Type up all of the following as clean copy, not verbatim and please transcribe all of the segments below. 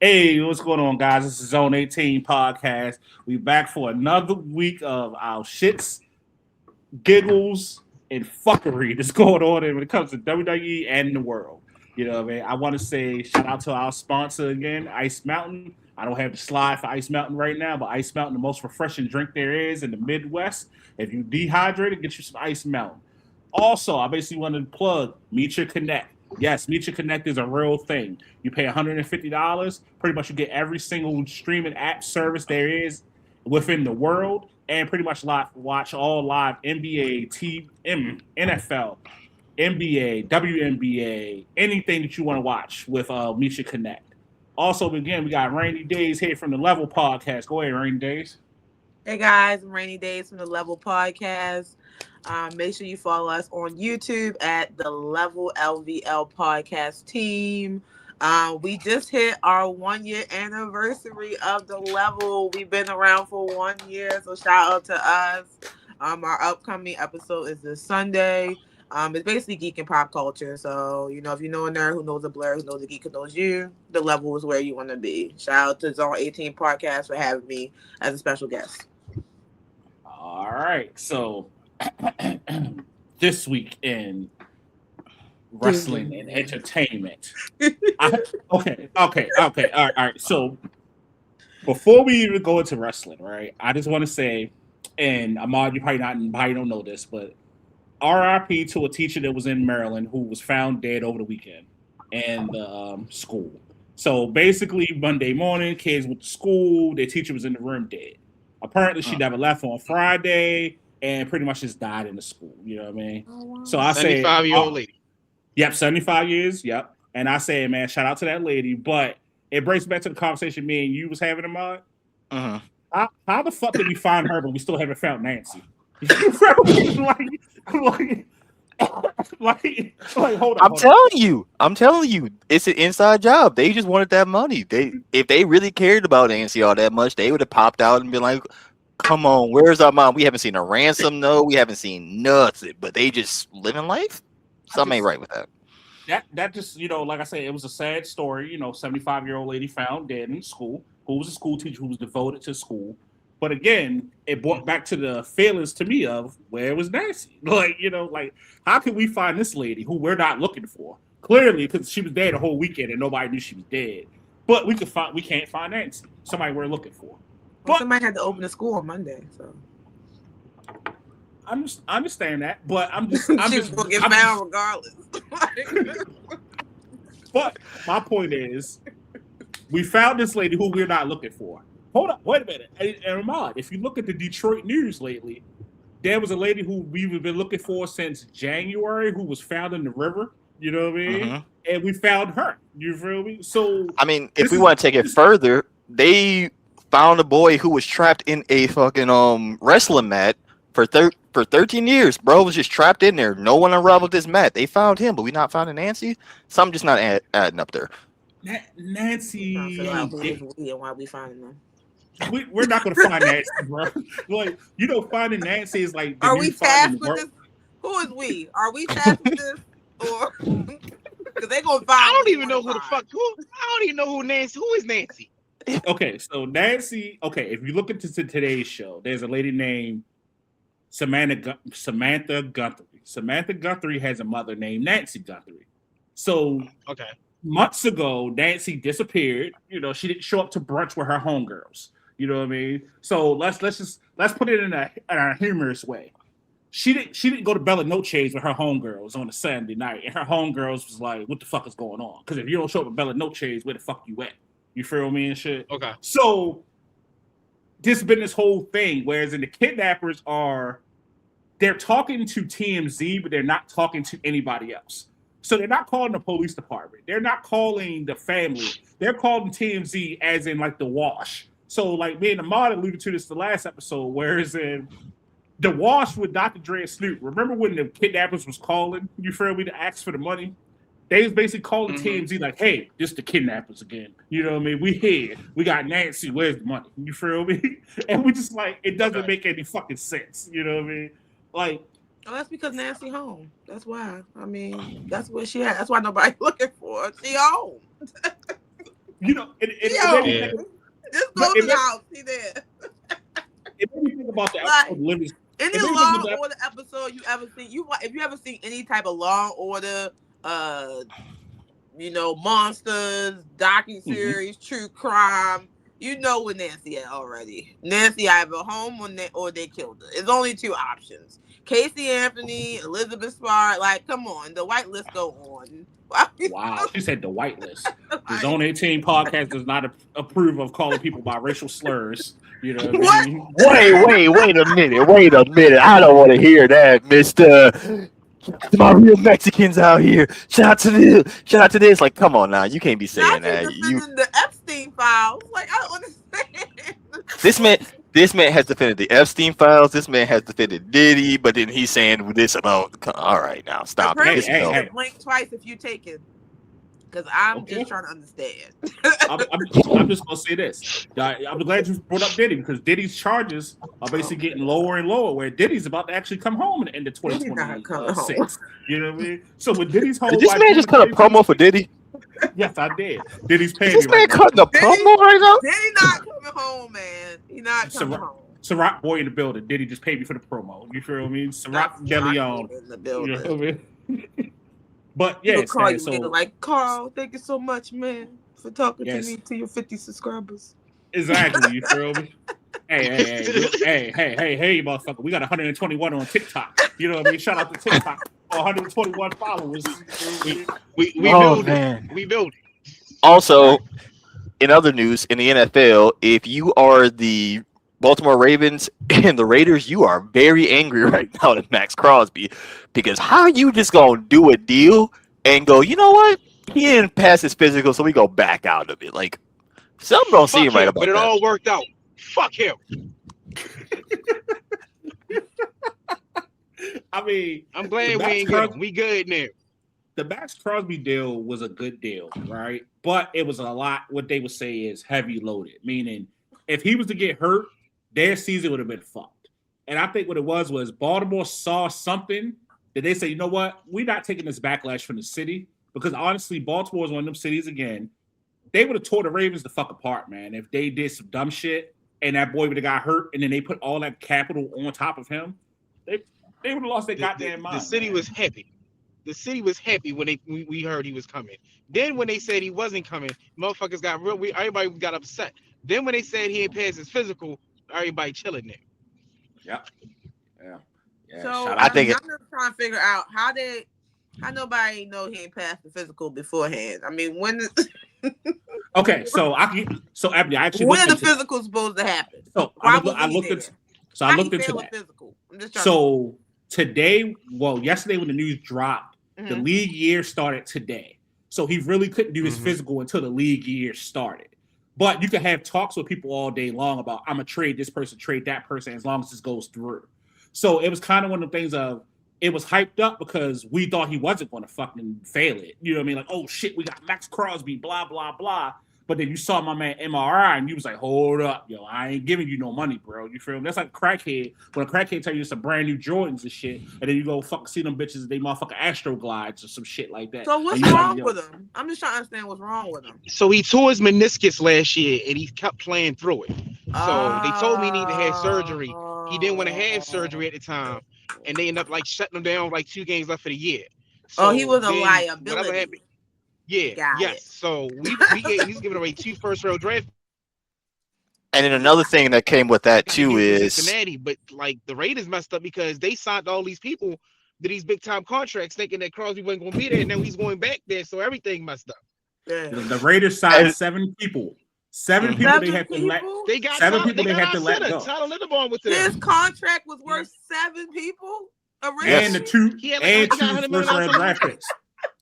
Hey, what's going on, guys? This is Zone 18 podcast. We back for another week of our shits, giggles, and fuckery that's going on when it comes to WWE and the world. You know what I mean? I want to say shout out to our sponsor again, Ice Mountain. I don't have the slide for Ice Mountain right now, but Ice Mountain, the most refreshing drink there is in the Midwest. If you dehydrated, get you some Ice Mountain. Also, I basically want to plug Meet Your Connect. Yes, Meet Your Connect is a real thing. You pay $150, pretty much you get every single streaming app service there is within the world, and pretty much watch all live NBA, NFL, NBA, WNBA, anything that you want to watch with Meet Your Connect. Also, again, we got Rainy Days here from the Level Podcast. Go ahead, Rainy Days. Hey guys, I'm Rainy Days from the Level Podcast. Make sure you follow us on YouTube at the Level LVL Podcast team. We just hit our 1 year anniversary of the Level. We've been around for 1 year, so shout out to us. Our upcoming episode is this Sunday. It's basically geek and pop culture. So, if you know a nerd who knows a blur, who knows a geek, who knows you, the Level is where you want to be. Shout out to Zone 18 Podcast for having me as a special guest. All right, so this week in wrestling and entertainment. Okay. All right. So before we even go into wrestling, right? I just want to say, and Ahmad, you probably don't know this, but RIP to a teacher that was in Maryland who was found dead over the weekend in the school. So basically, Monday morning, kids went to school. Their teacher was in the room dead. Apparently, she never left on Friday and pretty much just died in the school. You know what I mean? Oh, wow. So I say, 75-year-old lady. Yep, 75 years. Yep. And I say, man, shout out to that lady. But it brings back to the conversation me and you was having, Ahmad. How the fuck did we find her, but we still haven't found Nancy? Hold on. I'm telling you, it's an inside job. They just wanted that money. If they really cared about Nancy all that much, they would have popped out and been like, "Come on, where's our mom? We haven't seen a ransom, no, we haven't seen nothing." But they just living life. Something ain't right with that. That just, like I said, it was a sad story. 75-year-old lady found dead in school, who was a school teacher who was devoted to school. But again, it brought back to the feelings to me of where was Nancy? How can we find this lady who we're not looking for? Clearly, because she was dead the whole weekend and nobody knew she was dead. But we can't find Nancy, somebody we're looking for. Well, somebody had to open the school on Monday, so I understand that, but I'm just gonna get found regardless. But my point is, we found this lady who we're not looking for. Hold up, wait a minute. And Ahmad, if you look at the Detroit news lately, there was a lady who we've been looking for since January who was found in the river. You know what I mean? Mm-hmm. And we found her. You feel me? So I mean, if we want to take it further, they found a boy who was trapped in a fucking wrestling mat for 13 years. Bro was just trapped in there. No one unraveled this mat. They found him, but we not finding Nancy. Something just not adding up there. Nancy, why we finding them? We're not going to find Nancy, bro. Finding Nancy is like. Are we tasked with this? Who is we? Are we tasked with this, or because they gonna find? I don't even know who the fuck. I don't even know who Nancy. Who is Nancy? Okay, so Nancy. Okay, if you look into today's show, there's a lady named Samantha Guthrie. Samantha Guthrie has a mother named Nancy Guthrie. So months ago, Nancy disappeared. She didn't show up to brunch with her homegirls. You know what I mean? So let's put it in a humorous way. She didn't go to Bella Noche's with her homegirls on a Sunday night, and her homegirls was like, "What the fuck is going on?" Because if you don't show up at Bella Noche's, where the fuck you at? You feel me and shit? Okay. So this been this whole thing, whereas the kidnappers they're talking to TMZ, but they're not talking to anybody else. So they're not calling the police department. They're not calling the family. They're calling TMZ as in like the Wash. So like me and Ahmad alluded to this the last episode, whereas in the Wash with Dr. Dre and Snoop. Remember when the kidnappers was calling, you feel me, to ask for the money? They was basically calling TMZ like, "Hey, this the kidnappers again. You know what I mean? We here. We got Nancy. Where's the money?" You feel me? And we just like, it doesn't make any fucking sense. You know what I mean? Like, that's because Nancy home. That's why. I mean, that's where she at. That's why nobody's looking for her. She home. You know, Yo, made me think, just go it to the house. See there. it made me think about the Like, episode Living. Any It made me think Law about that- Order episode you ever seen? If you ever seen any type of Law and Order, monsters, docuseries, true crime, you know where Nancy at already. Nancy either home or they killed her. It's only two options. Casey Anthony, Elizabeth Smart, like, come on, the white list go on. Wow, she said the white list. The Zone 18 podcast does not approve of calling people by racial slurs. You know what I mean? Wait a minute. I don't want to hear that, Mister. My real Mexicans out here. Shout out to this. Like, come on now, you can't be saying that. Defending the Epstein files. Like, I don't understand. This man has defended the Epstein files. This man has defended Diddy, but then he's saying this about. All right, now stop. Hey. Blink twice if you take it. Because I'm just trying to understand. I'm just gonna say this. I'm glad you brought up Diddy because Diddy's charges are basically getting lower and lower. Where Diddy's about to actually come home in the end of 2026. You know what I mean? So with Diddy's home, did this man just cut a promo for Diddy? Yes, I did. Diddy's paying Is this me man right cutting a promo right now? Diddy not coming home, man. He not coming home. Ciroc boy in the building. Diddy just paid me for the promo. You feel what I mean? Ciroc DeLeon in the building. You know what I mean? But yes, call man, you so like Carl. Thank you so much, man, for talking Yes. to me to your 50 subscribers. exactly. You feel me? Hey, motherfucker. We got 121 on TikTok. You know what I mean? Shout out to TikTok. 121 followers. We Oh, build man. it. We build it. Also, in other news, in the NFL, if you are the Baltimore Ravens and the Raiders, you are very angry right now at Max Crosby because how are you just gonna do a deal and go, you know what? He didn't pass his physical, so we go back out of it. Like something don't seem Fuck right him, about but it that. all worked out. Fuck him. I mean, I'm glad we Max ain't get him. We good now. the Max Crosby deal was a good deal, right? But it was a lot. What they would say is heavy loaded, meaning if he was to get hurt, their season would have been fucked. And I think what it was Baltimore saw something that they say, you know what? We're not taking this backlash from the city because honestly, Baltimore is one of them cities again. They would have tore the Ravens the fuck apart, man. If they did some dumb shit and that boy would have got hurt and then they put all that capital on top of him, they would have lost their goddamn mind. The city was happy. The city was happy when we heard he was coming. Then when they said he wasn't coming, motherfuckers got real. Everybody got upset. Then when they said he ain't passed his physical, everybody chilling there. Yeah. So I think I'm just trying to figure out how nobody know he ain't passed the physical beforehand. I mean, Okay, so Abby, I actually when looked are the into physicals supposed to happen? So Why I was looked he into there? so I How looked he into fail a that. physical? I'm just trying So today, yesterday when the news dropped, the Mhm. league year started today. So he really couldn't do his physical until the league year started. But you can have talks with people all day long about I'm gonna trade this person, trade that person, as long as this goes through. So it was kind of one of the things of it was hyped up because we thought he wasn't going to fucking fail it. You know what I mean? Like, oh shit, we got Max Crosby, blah blah blah. But then you saw my man MRI and you was like, hold up, yo, I ain't giving you no money, bro. You feel me? That's like crackhead. When a crackhead tell you it's a brand new Jordans and shit, and then you go fucking see them bitches, they motherfucking Astroglides or some shit like that. So what's And you wrong like, yo, with him? I'm just trying to understand what's wrong with him. So he tore his meniscus last year and he kept playing through it. So they told me he needed to have surgery. He didn't want to have surgery at the time, and they ended up like shutting him down with like 2 games left for the year. So he was a then liability. whatever happened- Yeah, Got yes. it. So he's giving away 2 first-round draft. And then another thing that came with that too is Cincinnati, but like the Raiders messed up because they signed all these people to these big-time contracts, thinking that Crosby wasn't going to be there, and now he's going back there, so everything messed up. Yeah. the Raiders signed 7 people. 7 people they had to let. They got 7 Tyler, people they had to let go. Tyler Linderbaum with them. His contract was worth 7 people. Yes. And the 2 He had like and 2 $100 million first-round draft picks.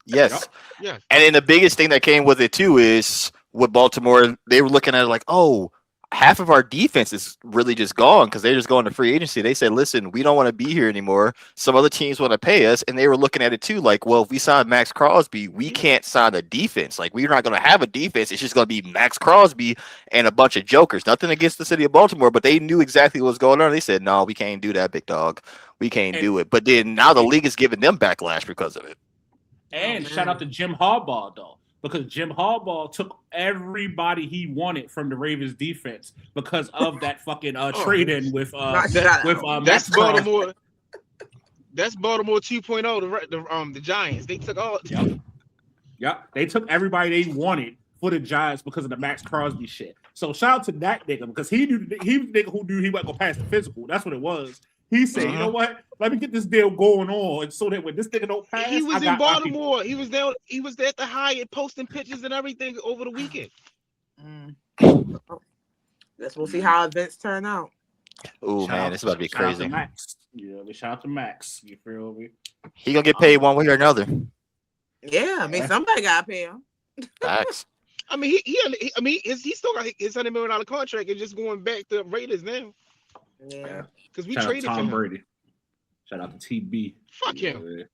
yes. Yeah. And then the biggest thing that came with it too is with Baltimore, they were looking at it like, oh, half of our defense is really just gone because they're just going to free agency. They said, listen, we don't want to be here anymore. Some other teams want to pay us. And they were looking at it too, like, well, if we sign Max Crosby, we can't sign a defense. Like, we're not going to have a defense. It's just going to be Max Crosby and a bunch of jokers. Nothing against the city of Baltimore, but they knew exactly what was going on. They said, no, we can't do that, big dog. We can't do it. But then now the league is giving them backlash because of it. And shout out to Jim Harbaugh, though. because Jim Harbaugh took everybody he wanted from the Ravens defense because of that fucking trade-in with Not that- shut up. That's Max Crosby. Baltimore. That's Baltimore 2.0. The Giants. They took all. Yep, they took everybody they wanted for the Giants because of the Max Crosby shit. So shout out to that nigga because he was the nigga who knew he wasn't gonna pass the physical. That's what it was. He said, you know what? Let me get this deal going on so that when this nigga don't pass, He was I in got my people. Baltimore. He was there. He was there at the Hyatt posting pictures and everything over the weekend. Guess we'll see how events turn out. Oh man, it's about to be Shout out crazy. to Max. Yeah, shout out to Max. You feel me? He gonna get paid one way or another. Yeah, I mean somebody got to pay him. Facts. I mean, he still got his $100 million contract and just going back to Raiders now Yeah. because we Shout out to traded for Tom him. Brady. Shout out to TB. Fuck him. Yeah.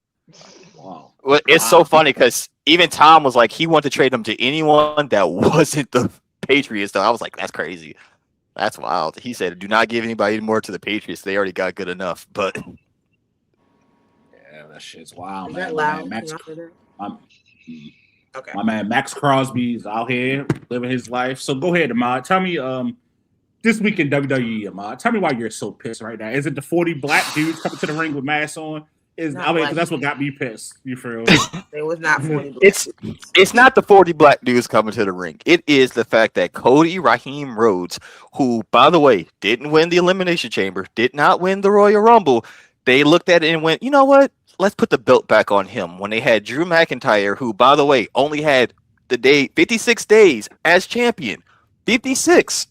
Wow. Well, it's so funny because even Tom was like he wanted to trade him to anyone that wasn't the Patriots. So I was like, that's crazy. That's wild. He said, do not give anybody more to the Patriots. They already got good enough. But Yeah, that shit's wild, Is man. that My loud? man, Max, Can I hear that? Okay. my man Max Crosby is out here living his life. So go ahead, Ahmad. Tell me, this week in WWE, Ahmad, tell me why you're so pissed right now. Is it the 40 black dudes coming to the ring with masks on? Because that's what got me pissed. You feel? It was not 40. it's not the 40 black dudes coming to the ring. It is the fact that Cody Raheem Rhodes, who, by the way, didn't win the Elimination Chamber, did not win the Royal Rumble, they looked at it and went, you know what? Let's put the belt back on him. When they had Drew McIntyre, who, by the way, only had 56 days as champion. 56.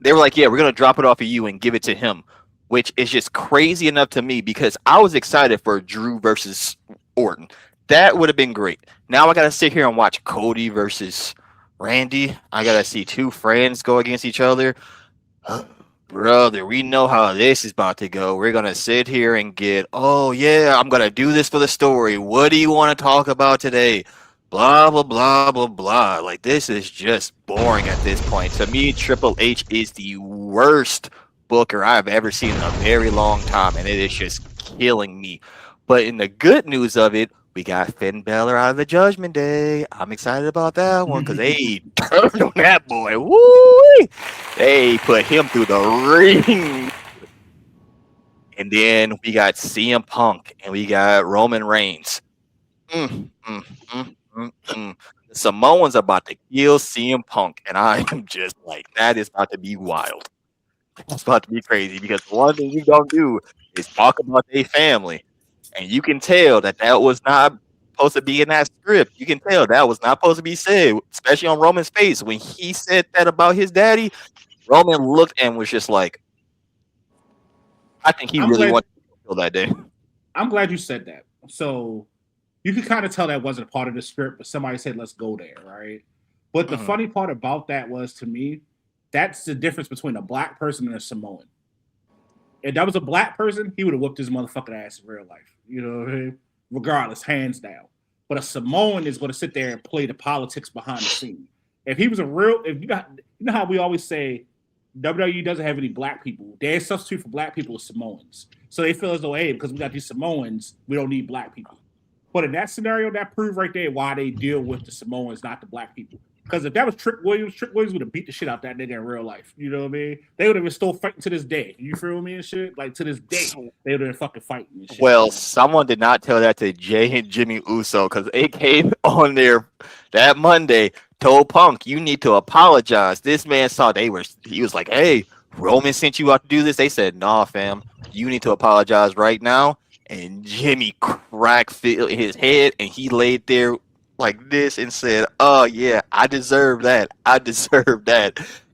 They were like, yeah, we're going to drop it off of you and give it to him, which is just crazy enough to me because I was excited for Drew versus Orton. That would have been great. Now I got to sit here and watch Cody versus Randy. I got to see two friends go against each other. Brother, we know how this is about to go. We're going to sit here and get, oh, yeah, I'm going to do this for the story. What do you want to talk about today? Blah, blah, blah, blah, blah. Like, this is just boring at this point. To me, Triple H is the worst booker I've ever seen in a very long time, and it is just killing me. But in the good news of it, we got Finn Balor out of the Judgment Day. I'm excited about that one because they turned on that boy. Woo! They put him through the ring. And then we got CM Punk and we got Roman Reigns. The Samoans about to kill CM Punk, and I am just like, that is about to be wild. It's about to be crazy because one thing you don't do is talk about their family. And you can tell that was not supposed to be in that script. You can tell that was not supposed to be said, especially on Roman's face. When he said that about his daddy, Roman looked and was just like, I think he really wanted to kill that day. I'm glad you said that. So you could kind of tell that wasn't a part of the script, but somebody said, let's go there, right? But the funny part about that was, to me, that's the difference between a black person and a Samoan. If that was a black person, he would have whooped his motherfucking ass in real life. You know what I mean? Regardless, hands down. But a Samoan is going to sit there and play the politics behind the scene. If he was if you know how we always say WWE doesn't have any black people. Their substitute for black people is Samoans. So they feel as though, hey, because we got these Samoans, we don't need black people. But in that scenario, that proved right there why they deal with the Samoans, not the black people. Because if that was Trick Williams would have beat the shit out that nigga in real life. You know what I mean? They would have been still fighting to this day. You feel me and shit? Like, to this day, they would have been fucking fighting and shit. Well, someone did not tell that to Jay and Jimmy Uso because they came on there that Monday, told Punk, you need to apologize. This man he was like, hey, Roman sent you out to do this. They said, nah, fam, you need to apologize right now. And Jimmy cracked his head and he laid there like this and said, oh yeah, I deserve that.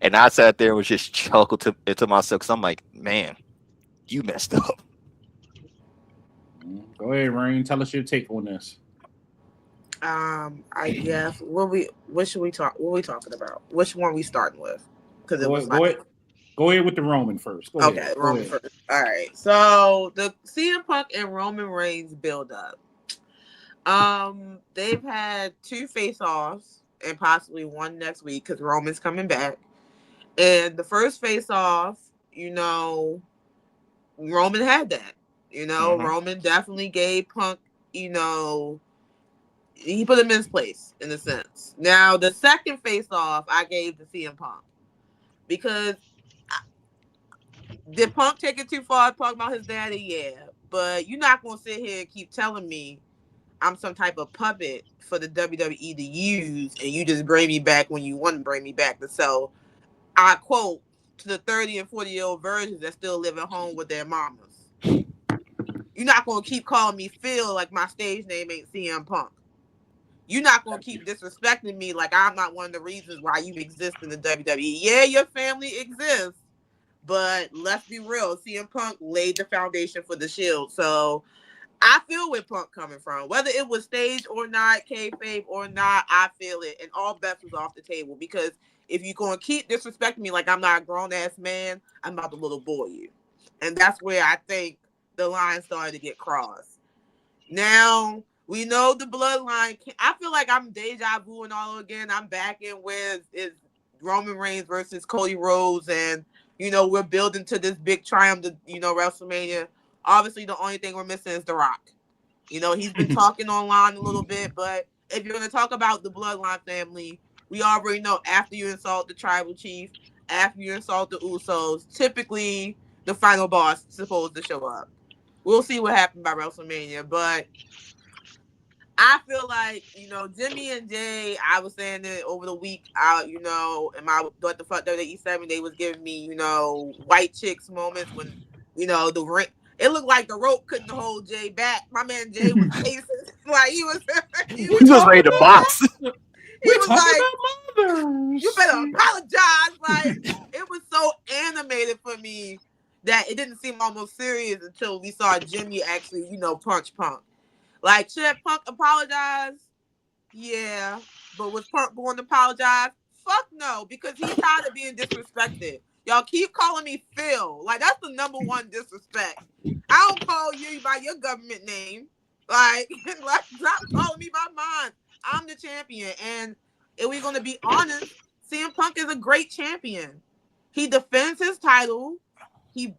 And I sat there and was just chuckled to myself because I'm like, man, you messed up. Go ahead, Rain. Tell us your take on this. I guess what should we talk? What are we talking about? Which one we starting with? Because it was go ahead with the Roman first. Go ahead. Roman first. All right. So the CM Punk and Roman Reigns build up. They've had 2 face-offs and possibly one next week because Roman's coming back. And the first face-off, Roman had that. Roman definitely gave Punk, he put him in his place in a sense. Now the second face off I gave to CM Punk because did Punk take it too far talking about his daddy? Yeah, but you're not gonna sit here and keep telling me I'm some type of puppet for the WWE to use, and you just bring me back when you want to bring me back to sell. I quote to the 30 and 40-year-old virgins that still live at home with their mamas. You're not gonna keep calling me Phil like my stage name ain't CM Punk. You're not gonna keep disrespecting me like I'm not one of the reasons why you exist in the WWE. Yeah, your family exists, but let's be real. CM Punk laid the foundation for the Shield, so I feel where Punk coming from. Whether it was staged or not, kayfabe or not, I feel it, and all bets was off the table because if you're gonna keep disrespecting me like I'm not a grown ass man, I'm about to little boy you, and that's where I think the line started to get crossed. Now we know the bloodline. I feel like I'm deja vu and all again. I'm back in where it's Roman Reigns versus Cody Rhodes, and we're building to this big triumph to WrestleMania. Obviously, the only thing we're missing is The Rock. He's been talking online a little bit, but if you're going to talk about the bloodline family, we already know after you insult the tribal chief, after you insult the Usos, typically the final boss is supposed to show up. We'll see what happens by WrestleMania, but I feel like, Jimmy and Jay, I was saying that over the week, in my What the Fuck WWE7, they was giving me, white chicks moments when, the ring. It looked like the rope couldn't hold Jay back. My man Jay was pacing like he was ready to box. He was like, mothers. You better apologize. Like, it was so animated for me that it didn't seem almost serious until we saw Jimmy actually, punch Punk. Like, should Punk apologize? Yeah. But was Punk going to apologize? Fuck no, because he's tired of being disrespected. Y'all keep calling me Phil. Like, that's the number one disrespect. I don't call you by your government name. Like stop calling me by mine. I'm the champion. And if we're going to be honest, CM Punk is a great champion. He defends his title. He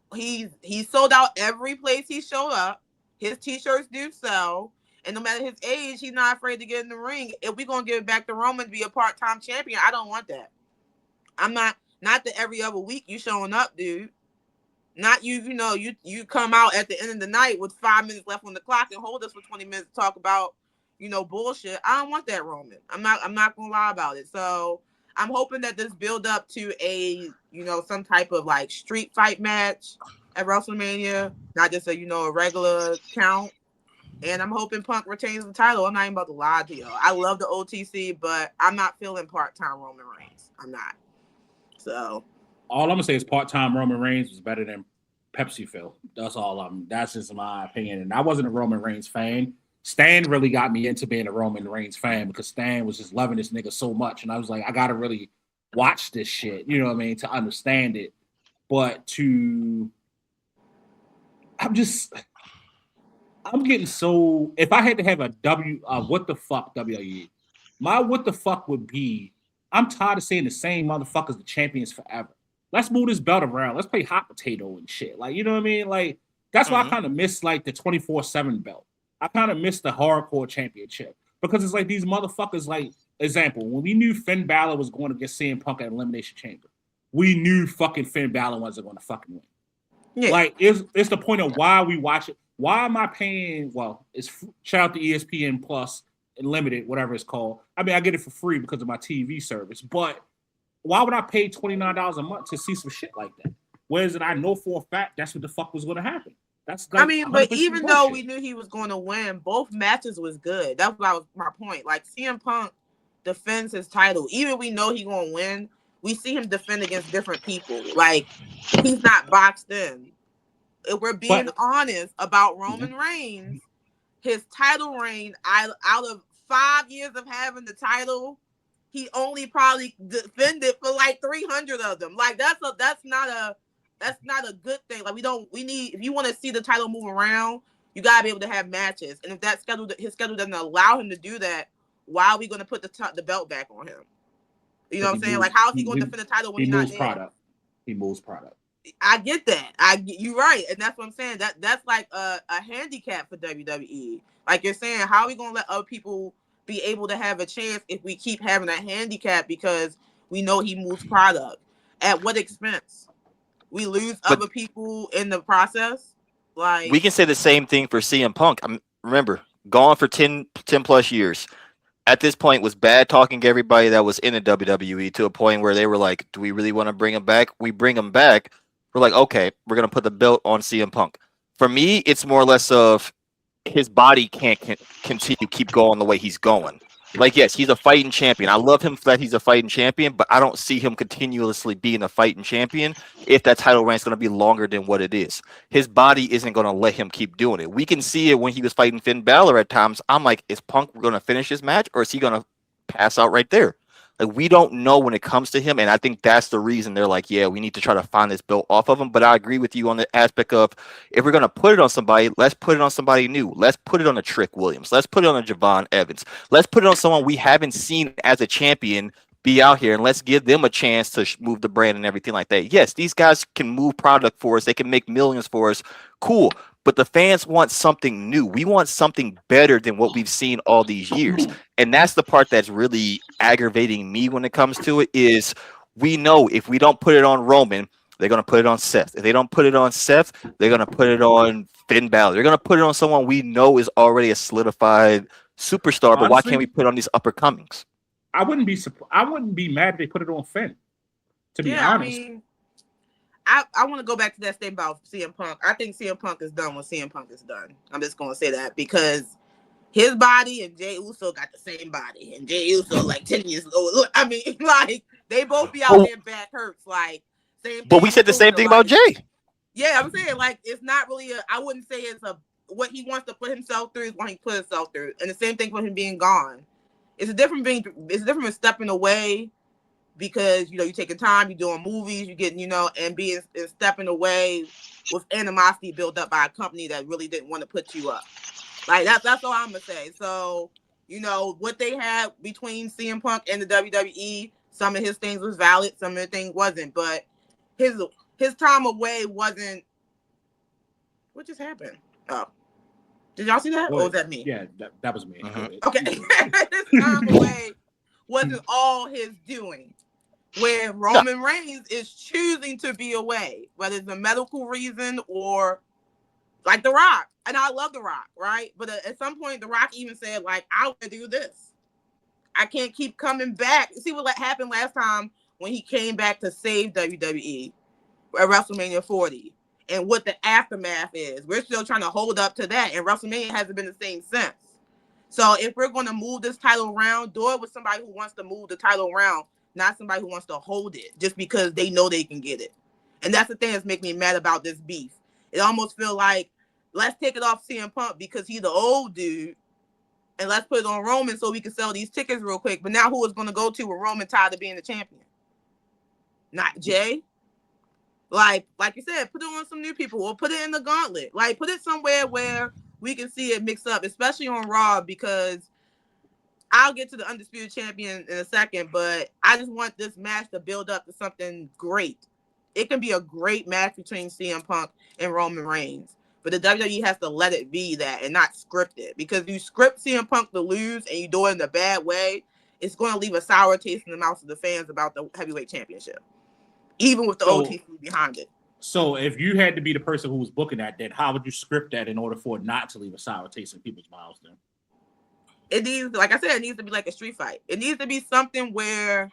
sold out every place he showed up. His t-shirts do sell. And no matter his age, he's not afraid to get in the ring. If we're going to give it back to Roman to be a part-time champion, I don't want that. I'm not that every other week you showing up, dude. Not you come out at the end of the night with 5 minutes left on the clock and hold us for 20 minutes to talk about, bullshit. I don't want that, Roman. I'm not going to lie about it. So I'm hoping that this build up to a, some type of like street fight match at WrestleMania, not just a regular count. And I'm hoping Punk retains the title. I'm not even about to lie to y'all. I love the OTC, but I'm not feeling part-time Roman Reigns. I'm not. So all I'm gonna say is part-time Roman Reigns was better than Pepsi Phil. That's just my opinion. And I wasn't a Roman Reigns fan. Stan really got me into being a Roman Reigns fan because Stan was just loving this nigga so much. And I was like, I gotta really watch this shit, you know what I mean, to understand it. But I'm getting so. If I had to have a what the fuck WWE, my what the fuck would be. I'm tired of seeing the same motherfuckers the champions forever. Let's move this belt around. Let's play hot potato and shit. Like, you know what I mean? Like, that's why I kind of miss like the 24/7 belt. I kind of miss the hardcore championship because it's like these motherfuckers. Like, example, when we knew Finn Balor was going to get CM Punk at Elimination Chamber, we knew fucking Finn Balor wasn't going to fucking win. Yeah. Like, it's the point of why we watch it. Why am I paying? Well, it's shout out to ESPN Plus Unlimited, whatever it's called. I mean, I get it for free because of my TV service. But why would I pay $29 a month to see some shit like that? Whereas I know for a fact that's what the fuck was going to happen. That's like, but even though we knew he was going to win, both matches was good. That was my point. Like, CM Punk defends his title. Even we know he's going to win, we see him defend against different people. Like, he's not boxed in. If we're being honest about Roman Reigns, his title reign, out of 5 years of having the title, he only probably defended for like 300 of them. Like, that's not a good thing. Like, we need, if you want to see the title move around, you gotta be able to have matches. And if his schedule doesn't allow him to do that, why are we going to put the belt back on him? You know what I'm saying? Like, how is he going to defend the title when he's not there? He moves product. I get that. You're right, and that's what I'm saying. That's like a handicap for WWE. Like you're saying, how are we gonna let other people be able to have a chance if we keep having a handicap because we know he moves product. At what expense? We lose other people in the process. Like, we can say the same thing for CM Punk. Remember, gone for 10 plus years. At this point, was bad talking to everybody that was in the WWE to a point where they were like, do we really want to bring him back? We bring him back. We're like, okay, we're going to put the belt on CM Punk. For me, it's more or less of his body can't continue keep going the way he's going. Like, yes, he's a fighting champion. I love him that he's a fighting champion, but I don't see him continuously being a fighting champion if that title reign is going to be longer than what it is. His body isn't going to let him keep doing it. We can see it when he was fighting Finn Balor at times. I'm like, is Punk going to finish this match or is he going to pass out right there? Like, we don't know when it comes to him, and I think that's the reason they're like, yeah, we need to try to find this belt off of him. But I agree with you on the aspect of if we're going to put it on somebody, let's put it on somebody new. Let's put it on a Trick Williams. Let's put it on a Javon Evans. Let's put it on someone we haven't seen as a champion be out here, and let's give them a chance to move the brand and everything like that. Yes, these guys can move product for us. They can make millions for us. Cool. But the fans want something new. We want something better than what we've seen all these years. And that's the part that's really aggravating me when it comes to it is we know if we don't put it on Roman, they're going to put it on Seth. If they don't put it on Seth, they're going to put it on Finn Balor. They're going to put it on someone we know is already a solidified superstar. But why can't we put it on these upper comings? I wouldn't be mad if they put it on Finn, to be honest. I mean, I want to go back to that statement about CM Punk. I think CM Punk is done when CM Punk is done. I'm just going to say that because his body and Jey Uso got the same body. And Jey Uso like 10 years old. Look, I mean, like, they both be out there back hurts. Like, same but we said the same thing about Jey. Yeah, I'm saying, like, it's not really I wouldn't say it's what he wants to put himself through is what he put himself through. And the same thing for him being gone. It's different from stepping away because, you're taking time, you're doing movies, you're getting, and stepping away with animosity built up by a company that really didn't want to put you up. Like, that's all I'm going to say. So, what they had between CM Punk and the WWE, some of his things was valid, some of the things wasn't. But his time away wasn't... What just happened? Oh. Did y'all see that? Or was that me? Yeah, that was me. Okay. His time away wasn't all his doing. Where Roman Reigns is choosing to be away, whether it's a medical reason or like The Rock. And I love The Rock, right? But at some point, The Rock even said, like, I want to do this. I can't keep coming back. See what happened last time when he came back to save WWE at WrestleMania 40 and what the aftermath is. We're still trying to hold up to that, and WrestleMania hasn't been the same since. So if we're going to move this title around, do it with somebody who wants to move the title around, not somebody who wants to hold it just because they know they can get it. And that's the thing that's making me mad about this beef. It almost feels like, let's take it off CM Punk because he's the old dude, and let's put it on Roman so we can sell these tickets real quick. But now who is going to go to with Roman tired of being the champion? Not Jey. Like you said, put it on some new people or put it in the gauntlet. Like, put it somewhere where we can see it mix up, especially on Raw, because I'll get to the Undisputed Champion in a second, but I just want this match to build up to something great. It can be a great match between CM Punk and Roman Reigns, but the WWE has to let it be that and not script it, because if you script CM Punk to lose and you do it in a bad way, it's going to leave a sour taste in the mouths of the fans about the heavyweight championship, even with the OTC behind it. So if you had to be the person who was booking that, then how would you script that in order for it not to leave a sour taste in people's mouths then? It needs, like I said, it needs to be like a street fight. It needs to be something where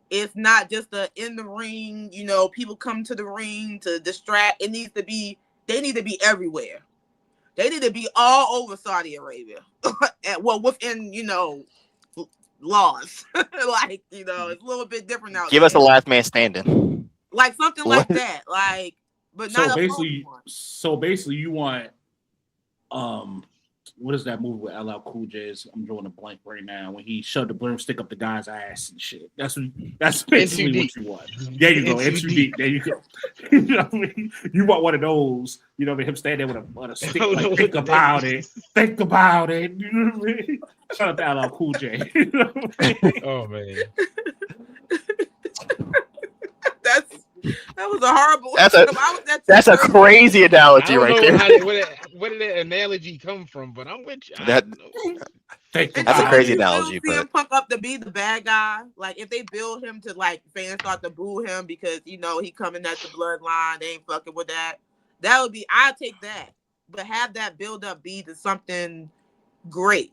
it's not just in the ring, people come to the ring to distract. It needs to be, they need to be everywhere. They need to be all over Saudi Arabia. Well, within, laws. Like, it's a little bit different now. Give us a last man standing. Like something like that. Like, but not so basically you want what is that movie with LL Cool J? I'm drawing a blank right now. When he shoved the broomstick up the guy's ass and shit. That's basically what you want. There you go. N2D. There you go. You want one of those. Him standing there with a stick. Like, think about it. Think about it. You know what I mean? Shout out to LL Cool J. Oh man. That was a horrible. That's a crazy analogy right there. Where did that analogy come from? But I'm with you. Think And That's a then about crazy if it. you build analogy, CM but Punk up to be the bad guy, like if they build him to like fans start to boo him because he coming at the bloodline, they ain't fucking with that. That would be I'll take that. But have that build up be to something great.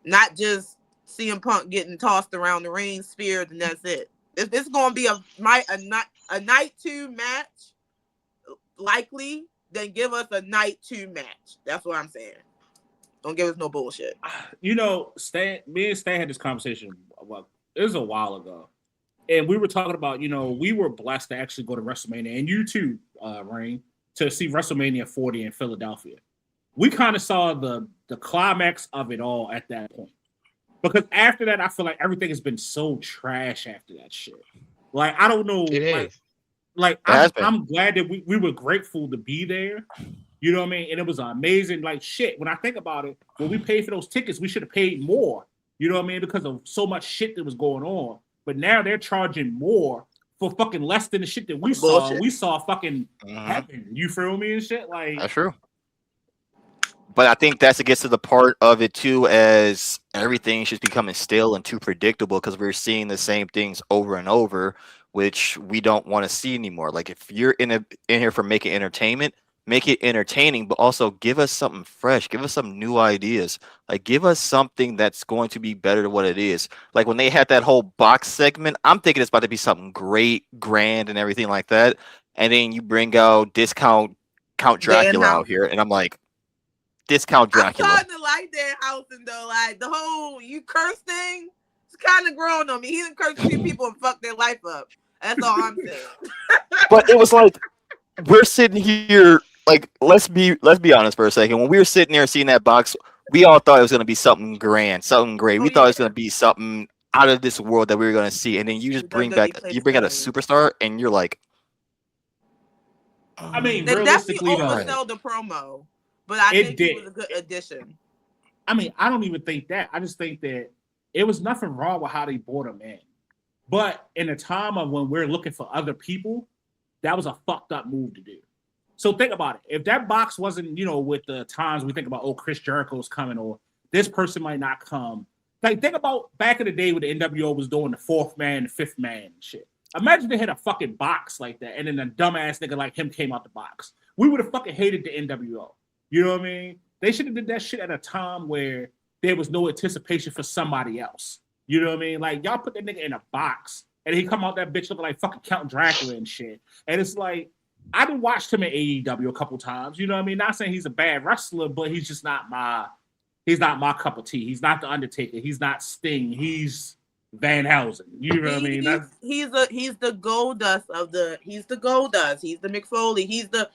Not just CM Punk getting tossed around the ring, speared, and that's it. If it's gonna be a night 2 match, likely, then give us a night 2 match. That's what I'm saying. Don't give us no bullshit. Me and Stan had this conversation. Well, it was a while ago, and we were talking about, we were blessed to actually go to WrestleMania, and you too, Rain, to see WrestleMania 40 in Philadelphia. We kind of saw the climax of it all at that point, because after that, I feel like everything has been so trash after that shit. Like, I don't know. It is. I'm glad that we were grateful to be there. You know what I mean? And it was amazing. Like, shit, when I think about it, when we paid for those tickets, we should have paid more. You know what I mean? Because of so much shit that was going on. But now they're charging more for fucking less than the shit that we saw. Bullshit. We saw fucking heaven. You feel me and shit? Like, that's true. But I think that's gets to the part of it too, as everything's just becoming stale and too predictable because we're seeing the same things over and over, which we don't want to see anymore. Like, if you're in here for making entertainment, make it entertaining, but also give us something fresh, give us some new ideas. Like, give us something that's going to be better than what it is. Like, when they had that whole box segment, I'm thinking it's about to be something great, grand, and everything like that. And then you bring out Count Dracula out here, and I'm like, Discount Dracula. I'm starting to like Danhausen though. Like, the whole you curse thing, it's kind of grown on me. He done cursed a few people and fucked their life up. That's all I'm saying. But it was like, we're sitting here, like, let's be honest for a second. When we were sitting there seeing that box, we all thought it was going to be something grand, something great. We thought it was going to be something out of this world that we were going to see. And then you just bring out a superstar, and you're like, I mean, they realistically, definitely oversell the promo, but I think it was a good addition. I mean, I don't even think that. I just think that it was nothing wrong with how they brought him in. But in a time of when we're looking for other people, that was a fucked up move to do. So think about it. If that box wasn't, with the times we think about, oh, Chris Jericho's coming, or this person might not come. Like, think about back in the day when the NWO was doing the 4th man, the 5th man and shit. Imagine they had a fucking box like that, and then a dumbass nigga like him came out the box. We would have fucking hated the NWO. You know what I mean? They should have did that shit at a time where there was no anticipation for somebody else. You know what I mean? Like, y'all put that nigga in a box, and he come out that bitch looking like fucking Count Dracula and shit. And it's like, I done watched him at AEW a couple times. You know what I mean? Not saying he's a bad wrestler, but he's just not my cup of tea. He's not the Undertaker. He's not Sting. He's Van Helsing. You know what I mean? He's the Goldust of the. He's the Goldust. He's the Mick Foley. He's the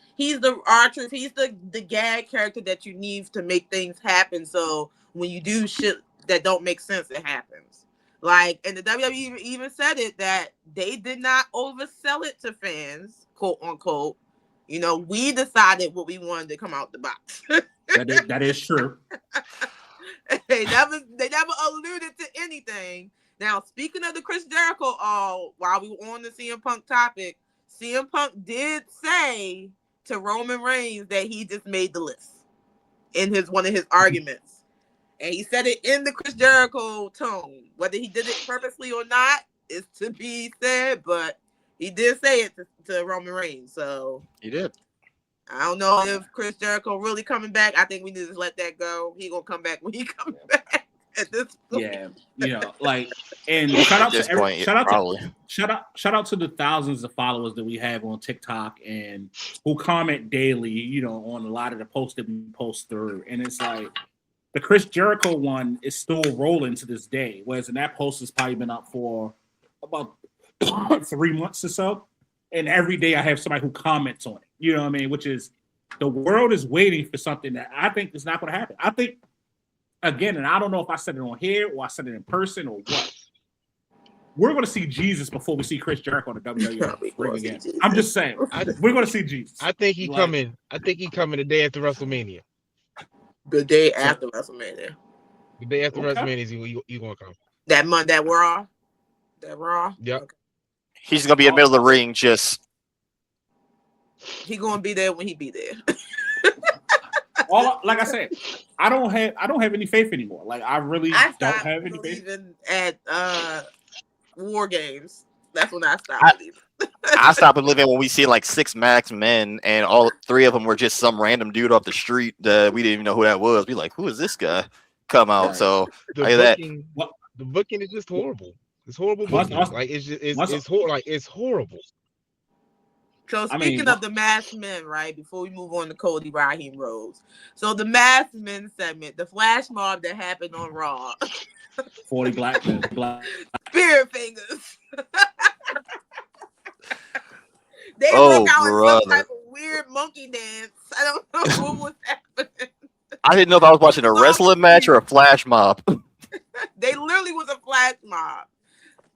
R-Truth. He's the gag character that you need to make things happen. So when you do shit that don't make sense, it happens. Like, and the WWE even said it that they did not oversell it to fans, quote unquote. We decided what we wanted to come out the box. That is true. They never alluded to anything. Now, speaking of the Chris Jericho, while we were on the CM Punk topic, CM Punk did say to Roman Reigns that he just made the list in one of his arguments. And he said it in the Chris Jericho tone. Whether he did it purposely or not is to be said, but he did say it to Roman Reigns. So he did. I don't know if Chris Jericho really coming back. I think we need to let that go. He gonna come back when he comes back. At this point. Yeah, and shout out to the thousands of followers that we have on TikTok and who comment daily, on a lot of the posts that we post through. And it's like the Chris Jericho one is still rolling to this day, whereas in that post has probably been up for about 3 months or so. And every day I have somebody who comments on it. You know what I mean? Which is, the world is waiting for something that I think is not going to happen. I think, again, and I don't know if I said it on here or I said it in person or what, we're going to see Jesus before we see Chris Jericho on the WWE ring again. I'm just saying, we're going to see Jesus. I think he coming. I think he coming the day after WrestleMania. The day after WrestleMania. The day after WrestleMania is he going to come. That month, that Raw. Yep. Okay. He's going to be in the middle of the ring, just. He going to be there when he be there. Like I said, I don't have any faith anymore. Like I really don't have any faith. Even at war games. That's when I stopped believing. I stopped believing when we see like 6 max men and all 3 of them were just some random dude off the street that we didn't even know who that was. We like, who is this guy? Come out. Right. So The booking is just horrible. It's horrible booking. Like it's horrible. So speaking of the masked men, right? Before we move on to Cody Raheem Rhodes, so the masked men segment, the flash mob that happened on Raw. 40 black men, Spirit fingers. They broke out in some type of weird monkey dance. I don't know what was happening. I didn't know if I was watching a wrestling match or a flash mob. They literally was a flash mob.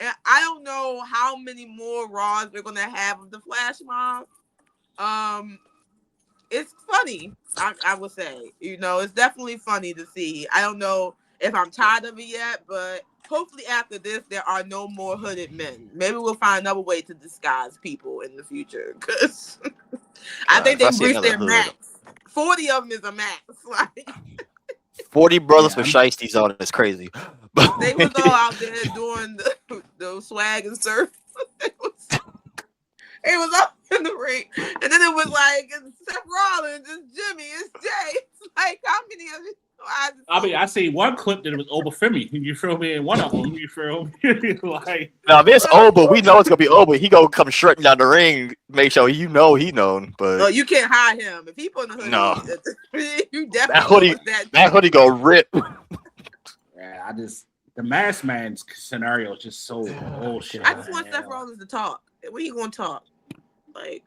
And I don't know how many more Raws we're gonna have of the flash mob. It's funny, I would say. You know, it's definitely funny to see. I don't know if I'm tired of it yet, but hopefully after this, there are no more hooded men. Maybe we'll find another way to disguise people in the future. Because I think they've reached their max. 40 of them is a max. Like 40 brothers with shiesties on it is crazy. They was all out there doing the swag and surf. It was up in the ring. And then it was like, it's Seth Rollins, it's Jimmy, it's Jay. It's like, how many of you? I see one clip that it was Obafemi. You feel me? And one of them, you feel me? Like, now, if it's Oba, we know it's gonna be Oba. He gonna come shredding down the ring, make sure he known. But you can't hide him if he put on the hoodie. No, you definitely that hoodie go rip. Yeah, the masked man scenario is just so bullshit. I just want Seth Rollins to talk. When he gonna talk? Like,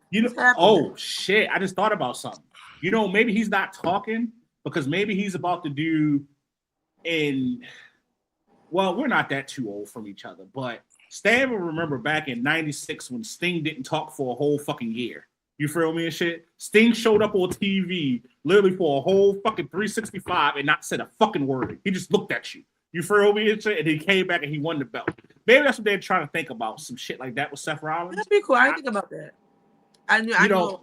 oh shit! I just thought about something. You know, maybe he's not talking. Because maybe he's about to do we're not that too old from each other, but Stan will remember back in 96 when Sting didn't talk for a whole fucking year. You feel me and shit? Sting showed up on TV literally for a whole fucking 365 and not said a fucking word. He just looked at you. You feel me and shit? And he came back and he won the belt. Maybe that's what they're trying to think about. Some shit like that with Seth Rollins. That'd be cool. I didn't think about that. I know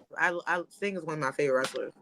Sting is one of my favorite wrestlers.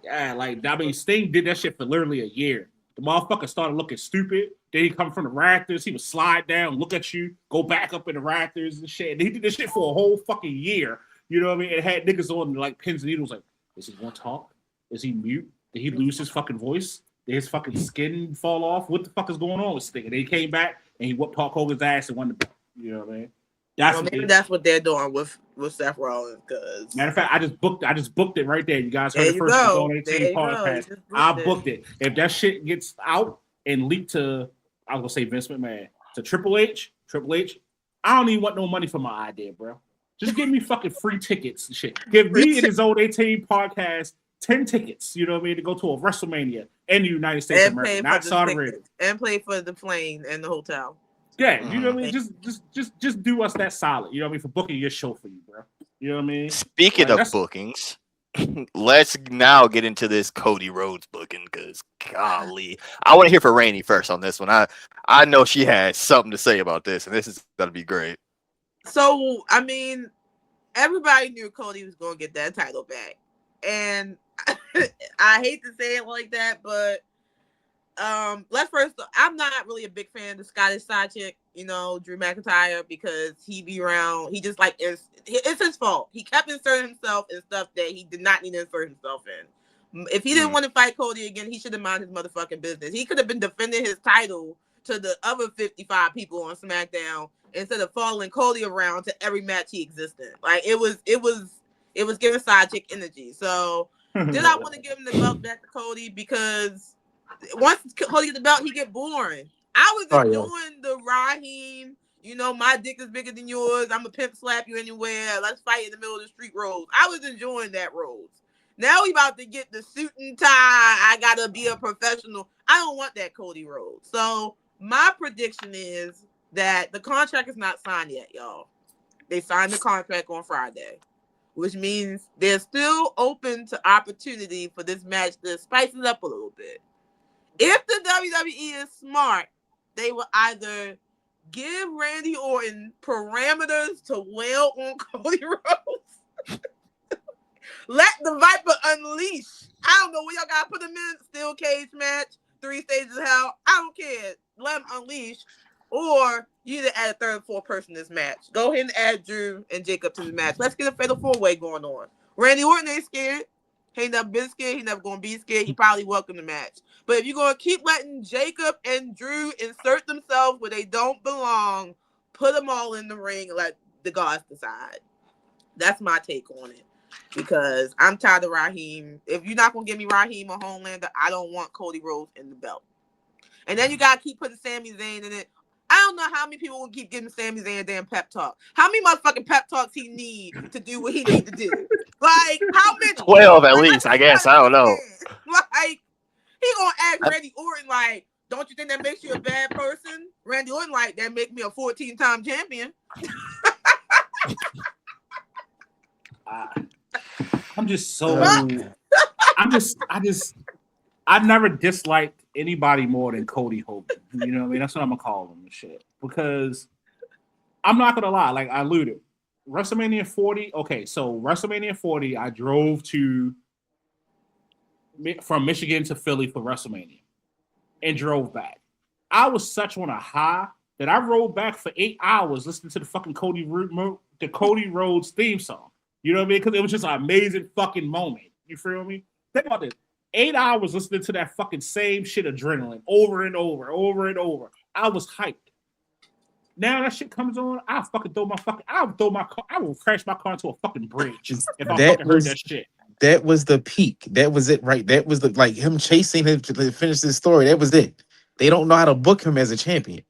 Yeah, like, I mean, Sting did that shit for literally a year. The motherfucker started looking stupid. Then he come from the rafters. He would slide down, look at you, go back up in the rafters and shit. And he did this shit for a whole fucking year. You know what I mean? It had niggas on like pins and needles. Like, is he gonna talk? Is he mute? Did he lose his fucking voice? Did his fucking skin fall off? What the fuck is going on with Sting? And then he came back and he whooped Hulk Hogan's ass and won the belt. You know what I mean? That's what they're doing with Seth Rollins. Cause matter of fact, I just booked it right there. You guys heard it first. Zone 18 podcast. I booked it. If that shit gets out and leaked to, I was gonna say Vince McMahon, to Triple H, I don't even want no money for my idea, bro. Just give me fucking free tickets and shit. Give me and the Zone 18 podcast 10 tickets. You know what I mean, to go to a WrestleMania in the United States of America, not Saudi Arabia, and pay for the plane and the hotel. Yeah, you know what I mean? Just do us that solid. You know what I mean? For booking your show for you, bro. You know what I mean? Speaking of bookings, let's now get into this Cody Rhodes booking because golly, I want to hear from Rainey first on this one. I know she has something to say about this, and this is gonna be great. So I mean, everybody knew Cody was gonna get that title back, and I hate to say it like that, but. Let's first. I'm not really a big fan of the Scottish side chick, you know, Drew McIntyre, because he be around. He just like it's his fault. He kept inserting himself in stuff that he did not need to insert himself in. If he didn't want to fight Cody again, he should have minded his motherfucking business. He could have been defending his title to the other 55 people on SmackDown instead of following Cody around to every match he existed. Like it was giving side chick energy. So did I want to give him the belt back to Cody? Because once Cody gets the belt, he get boring. I was enjoying the Raheem, you know, my dick is bigger than yours. I'm a pimp slap you anywhere. Let's fight in the middle of the street Rhodes. I was enjoying that Rhodes. Now we about to get the suit and tie. I gotta be a professional. I don't want that Cody Rhodes. So my prediction is that the contract is not signed yet, y'all. They signed the contract on Friday, which means they're still open to opportunity for this match to spice it up a little bit. If the WWE is smart, they will either give Randy Orton parameters to wail on Cody Rhodes, Let the Viper unleash. I don't know where y'all gotta put him in. Steel cage match, 3 stages of hell. I don't care. Let him unleash. Or you either add a third or fourth person in this match. Go ahead and add Drew and Jacob to the match. Let's get a fatal 4-way going on. Randy Orton ain't scared. He ain't never been scared. He never gonna be scared. He probably welcome the match. But if you're gonna keep letting Jacob and Drew insert themselves where they don't belong, put them all in the ring and let the gods decide. That's my take on it. Because I'm tired of Raheem. If you're not gonna give me Raheem or Homelander, I don't want Cody Rhodes in the belt. And then you gotta keep putting Sami Zayn in it. I don't know how many people will keep giving Sami Zayn a damn pep talk. How many motherfucking pep talks he need to do what he need to do? Like, how many? 12 at least, I guess. I don't know. Like, he gonna ask Randy Orton, like, don't you think that makes you a bad person? Randy Orton, like, that make me a 14-time champion. I'm just so... I've never disliked anybody more than Cody Hogan. You know what I mean? That's what I'm gonna call him and shit. Because I'm not gonna lie, like I alluded, WrestleMania 40. Okay, so WrestleMania 40, I drove from Michigan to Philly for WrestleMania and drove back. I was such on a high that I rode back for 8 hours listening to the fucking Cody Rhodes theme song. You know what I mean? Because it was just an amazing fucking moment. You feel me? Think about this. 8 hours listening to that fucking same shit adrenaline over and over. I was hyped. Now that shit comes on, I will crash my car into a fucking bridge if I fucking heard that shit. That was the peak. That was it, right? That was like him chasing him to finish this story. That was it. They don't know how to book him as a champion.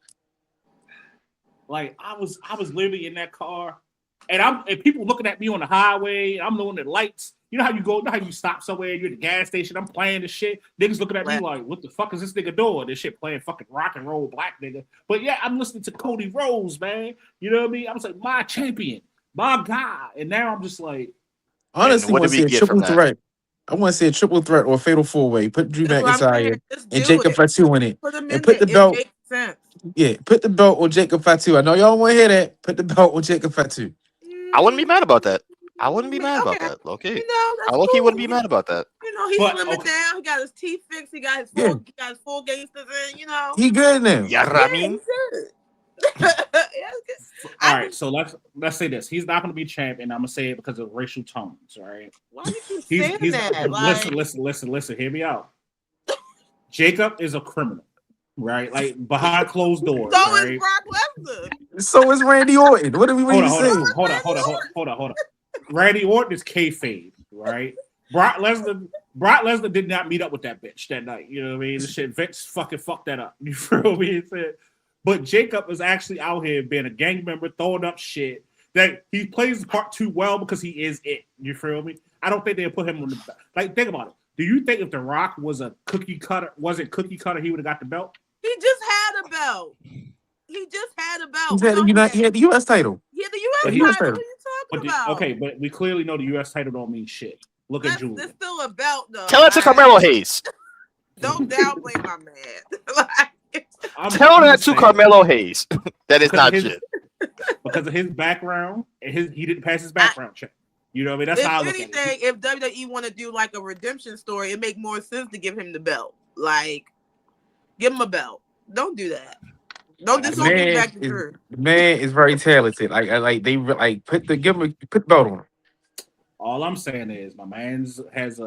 Like I was literally in that car, and people looking at me on the highway. I'm on the lights. You know how you go, you know how you stop somewhere, you're at the gas station, I'm playing this shit. Niggas looking at me like, what the fuck is this nigga doing? This shit playing fucking rock and roll black nigga. But yeah, I'm listening to Cody Rhodes, man. You know what I mean? I was like, my champion, my guy. And now I'm just like, honestly, I want to see a triple threat. I want to see a triple threat or a fatal 4-way. Put Drew McIntyre and Jacob Fatu in it. And put the belt. Yeah, put the belt on Jacob Fatu. I know y'all want to hear that. Put the belt on Jacob Fatu. I wouldn't be mad about that. I wouldn't be mad about that. Okay. You know, I low-key wouldn't be mad about that. You know, he's slimming down. He got his teeth fixed. He got his full gangsters in, you know. He good now. Yeah, I mean. All right, so let's say this. He's not going to be champ, and I'm going to say it because of racial tones, all right? Why do you keep saying that? Listen. Hear me out. Jacob is a criminal, right? Like, behind closed doors. So is Brock Lesnar. So is Randy Orton. What are we saying? Hold on. Randy Orton is kayfabe, right? Brock Lesnar did not meet up with that bitch that night. You know what I mean? The shit, Vince fucking fucked that up. You feel me? But Jacob is actually out here being a gang member, throwing up shit. That he plays the part too well because he is it. You feel me? I don't think they'll put him on the belt. Like, think about it. Do you think if The Rock was a cookie cutter, he would have got the belt? He just had a belt. He had the U.S. title. He had the U.S. title. What are you talking about? Okay, but we clearly know the U.S. title don't mean shit. Look at Julia. It's still a belt, though. Tell that to Carmelo Hayes. Don't downplay my man. Tell that to Carmelo Hayes. That is not shit. Because of his background, and he didn't pass his background check. You know what I mean? That's how I look at it. If WWE want to do like a redemption story, it make more sense to give him the belt. Like, give him a belt. Don't do that. Don't just back to Drew. The man is very talented. Put the belt on him. All I'm saying is my man has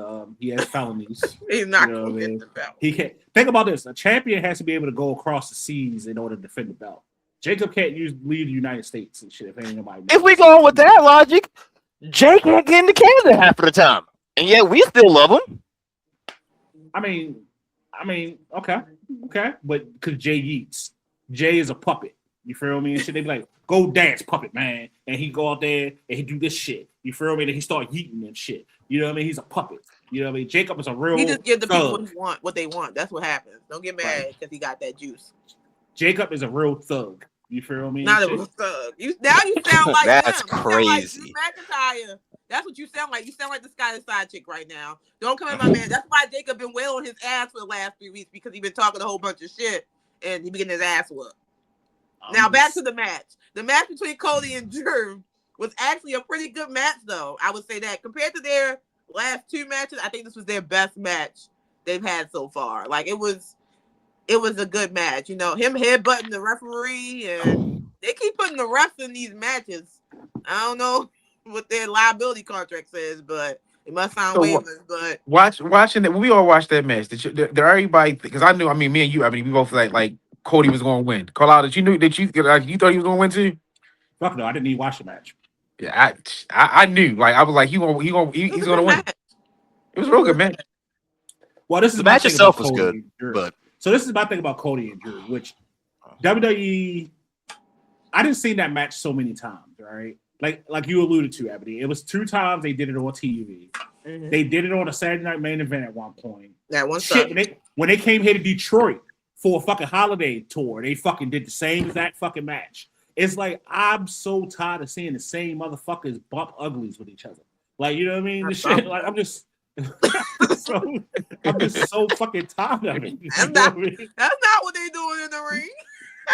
felonies. He's not going to get the belt. He can't. Think about this. A champion has to be able to go across the seas in order to defend the belt. Jacob can't leave the United States and shit. If we go with that logic, Jay can't get into Canada half of the time. And yet we still love him. I mean, okay. But because Jay eats. Jay is a puppet. You feel me? And shit. They be like, go dance, puppet, man. And he go out there and he do this shit. You feel me? And he start yeeting and shit. You know what I mean? He's a puppet. You know what I mean? Jacob is a real. He just give the people what they want. That's what happens. Don't get mad because he got that juice. Jacob is a real thug. You feel me? Not a real thug. Now you sound like that's him. crazy. McIntyre. That's what you sound like. You sound like this guy's side chick right now. Don't come in my man. That's why Jacob been wailing his ass for the last 3 weeks because he been talking a whole bunch of shit and he been getting his ass whooped. Now back to the match. The match between Cody and Drew was actually a pretty good match, though. I would say that compared to their last two matches, I think this was their best match they've had so far. Like it was a good match. You know, him headbutting the referee, and they keep putting the refs in these matches. I don't know what their liability contract says, but it must sound waivers. But watching it, we all watched that match. Did everybody? Because I knew. I mean, me and you. I mean, we both like Cody was going to win. Call out that you knew that you thought he was going to win too. Fuck no, I didn't even watch the match. Yeah, I knew. Like I was like, he's going to win. It was a real good match. Well, this is the match itself was good, but so this is my thing about Cody and Drew, which WWE. I didn't see that match so many times, right? Like you alluded to, Ebony. It was 2 times they did it on TV. Mm-hmm. They did it on a Saturday Night Main Event at one point. That one shit. When they came here to Detroit for a fucking holiday tour, they fucking did the same exact fucking match. It's like I'm so tired of seeing the same motherfuckers bump uglies with each other. Like, you know what I mean? The shit. Like I'm just so fucking tired of it. That's not what they doing in the ring.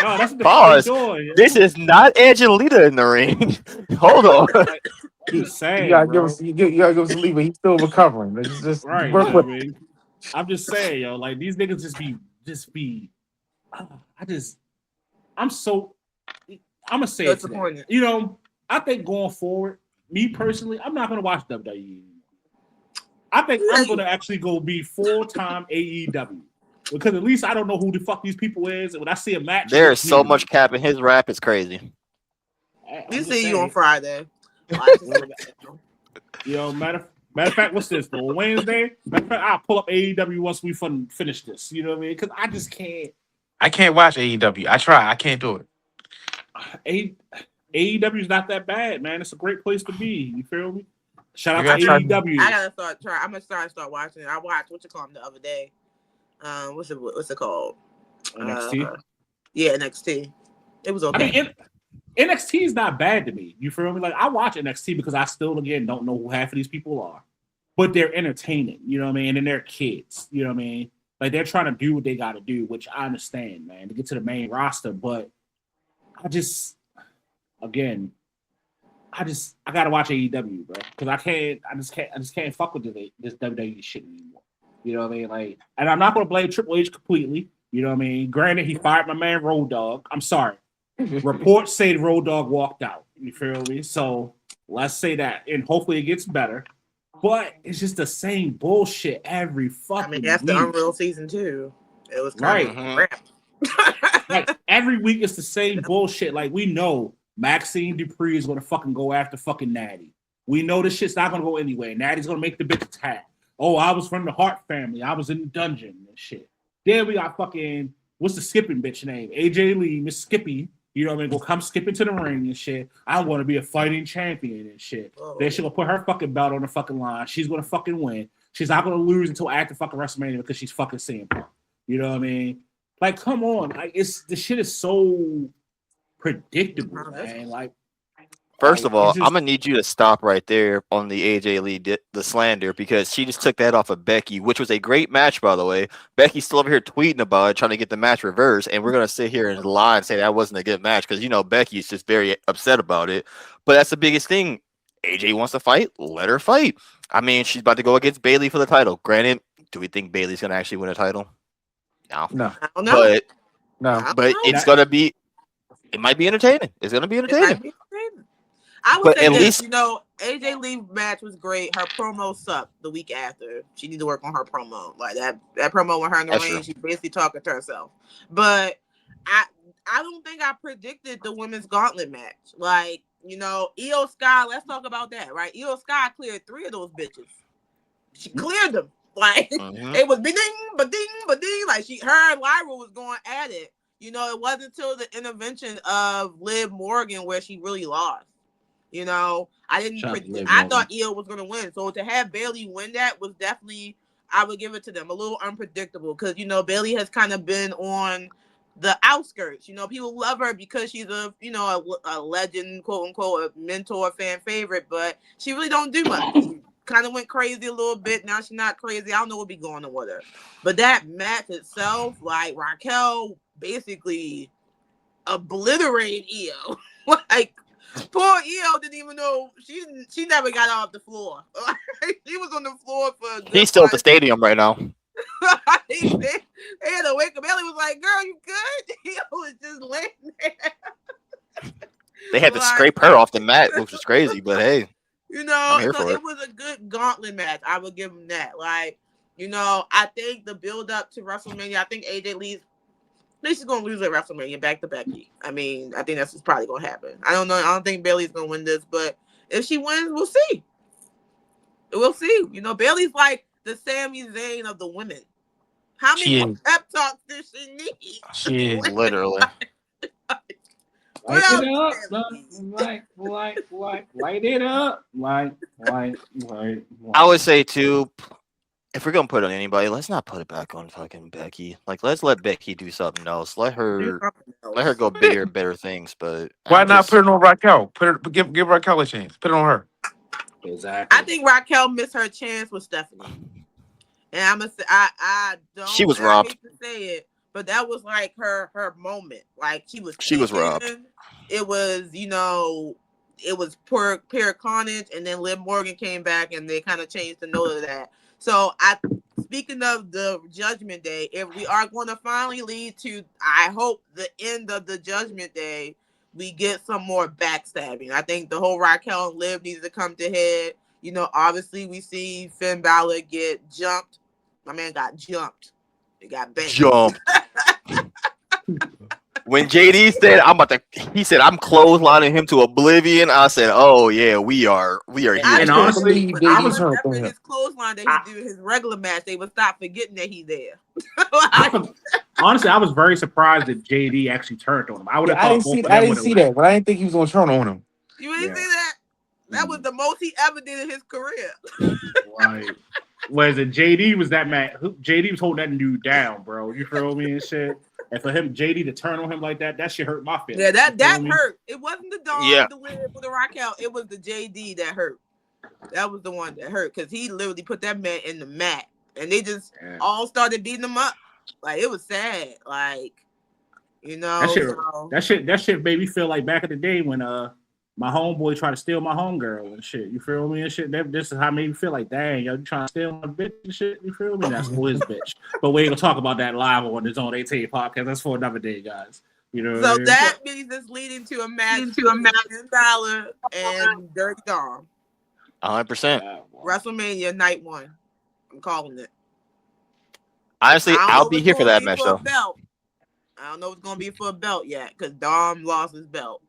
No, that's pause. This is not Edge and Lita in the ring. Hold on. Just saying, you gotta give us a leave, but he's still recovering. Just right. Work with it. I'm just saying, yo, like these niggas I'm gonna say it today. You know, I think going forward, me personally, I'm not gonna watch WWE anymore. I think I'm gonna actually go be full-time AEW. Because at least I don't know who the fuck these people is. And when I see a match, there's so much cap in his rap, it's crazy. We see you on Friday. You know, matter of fact, what's this? On Wednesday? Matter of fact, I'll pull up AEW once we finish this. You know what I mean? Because I just can't. I can't watch AEW. I try. I can't do it. AEW is not that bad, man. It's a great place to be. You feel me? Shout out to AEW. I gotta start trying. I'm gonna start watching it. I watched the other day. What's it called? NXT. Yeah, NXT. It was okay. I mean, NXT is not bad to me. You feel me? Like I watch NXT because I still again don't know who half of these people are, but they're entertaining. You know what I mean? And they're kids. You know what I mean? Like they're trying to do what they got to do, which I understand, man, to get to the main roster. But I gotta watch AEW, bro, because I just can't fuck with this WWE shit anymore. You know what I mean? Like, and I'm not gonna blame Triple H completely. You know what I mean? Granted, he fired my man Road Dogg. I'm sorry. Reports say Road Dogg walked out. You feel me? So let's say that, and hopefully it gets better. But it's just the same bullshit every fucking that's week. The Unreal season 2. It was right. Like every week it's the same bullshit. Like we know Maxine Dupree is gonna fucking go after fucking Natty. We know this shit's not gonna go anywhere. Natty's gonna make the bitch attack. Oh, I was from the Hart family. I was in the dungeon and shit. Then we got fucking, what's the skipping bitch name? AJ Lee, Miss Skippy. You know what I mean? Go come skipping to the ring and shit. I want to be a fighting champion and shit. Oh. Then she's gonna put her fucking belt on the fucking line. She's gonna fucking win. She's not gonna lose until after fucking WrestleMania because she's fucking CM Punk. You know what I mean? Like, come on. Like, the shit is so predictable, man. Like, first of all, I'm gonna need you to stop right there on the AJ Lee the slander, because she just took that off of Becky, which was a great match, by the way. Becky's still over here tweeting about it, trying to get the match reversed, and we're gonna sit here and lie and say that wasn't a good match because Becky's just very upset about it. But that's the biggest thing. AJ wants to fight, let her fight. I mean, she's about to go against Bayley for the title. Granted, do we think Bayley's gonna actually win a title? No. But it's gonna be. It might be entertaining. It's gonna be entertaining. I would say at least AJ Lee match was great. Her promo sucked the week after. She need to work on her promo. Like that promo with her in the ring, she basically talking to herself. But I don't think I predicted the women's gauntlet match. Like, Io Sky, let's talk about that, right? Io Sky cleared 3 of those bitches. She cleared them. Like it was ba-ding, ba-ding, ba-ding. Like her and Lyra was going at it. It wasn't until the intervention of Liv Morgan where she really lost. I didn't predict. I thought Io was gonna win. So to have Bayley win that was definitely, I would give it to them, a little unpredictable because Bayley has kind of been on the outskirts. People love her because she's a legend, quote unquote, a mentor, fan favorite, but she really don't do much. Kind of went crazy a little bit. Now she's not crazy. I don't know what'll be going on with her. But that match itself, like Raquel basically obliterated Io. Like Poor Io didn't even know she never got off the floor. She was on the floor for. He's still at the stadium right now. they had to wake up. Ellie was like, "Girl, you good?" Io was just laying there. They had to scrape her off the mat, which was crazy. But hey, you know, so it was a good gauntlet match. I would give them that. Like, you know, I think the build up to WrestleMania. I think AJ leaves. She's gonna lose at WrestleMania back to Becky. I mean, I think that's what's probably gonna happen. I don't know. I don't think Bayley's gonna win this, but if she wins, we'll see. We'll see. You know, Bayley's like the Sami Zayn of the women. How many more pep talks does she need? She is literally. Light it up, light it up, light. I would say too, if we're gonna put it on anybody, let's not put it back on fucking Becky. Like, let's let Becky do something else. Let her go bigger and better things. But why not put it on Raquel? Give Raquel a chance. Put it on her. Exactly. I think Raquel missed her chance with Stephanie, and I'm gonna say I don't. She was robbed. I hate to say it, but that was like her moment. Like she was robbed. It was, you know, it was pure carnage, and then Liv Morgan came back, and they kind of changed the note of that. So, speaking of the Judgment Day, if we are going to finally lead to, I hope, the end of the Judgment Day, we get some more backstabbing. I think the whole Raquel and Liv needs to come to head. You know, obviously we see Finn Balor get jumped. My man got jumped. He got banged. Jumped. When JD said he said I'm clotheslining him to oblivion. I said, "Oh yeah, we are here." And honestly, I was remembering his clothesline that he do his regular match. They would stop forgetting that he's there. Honestly, I was very surprised that JD actually turned on him. I would have. I didn't see that, but I didn't think he was going to turn on him. You didn't see that? That was the most he ever did in his career. Right. Whereas JD was that man. JD was holding that dude down, bro. You feel me and shit. And for him, JD to turn on him like that shit hurt my feelings. Yeah, that hurt. It wasn't the dog, the win for the Raquel. It was the JD that hurt. That was the one that hurt because he literally put that man in the mat, and they just all started beating him up. Like it was sad. Like, you know, that shit made me feel like back in the day when my homeboy tried to steal my homegirl and shit. You feel me and shit. This is how it made me feel like, dang, yo, you trying to steal my bitch and shit. You feel me? That's for his bitch. But we ain't gonna talk about that live on the Zone 18 podcast. That's for another day, guys. You know. So that means it's leading to a match between Finn Balor and Dirty Dom. 100%. WrestleMania night 1. I'm calling it. Honestly, I'll be here for that match though. I don't know if it's gonna be for a belt yet because Dom lost his belt.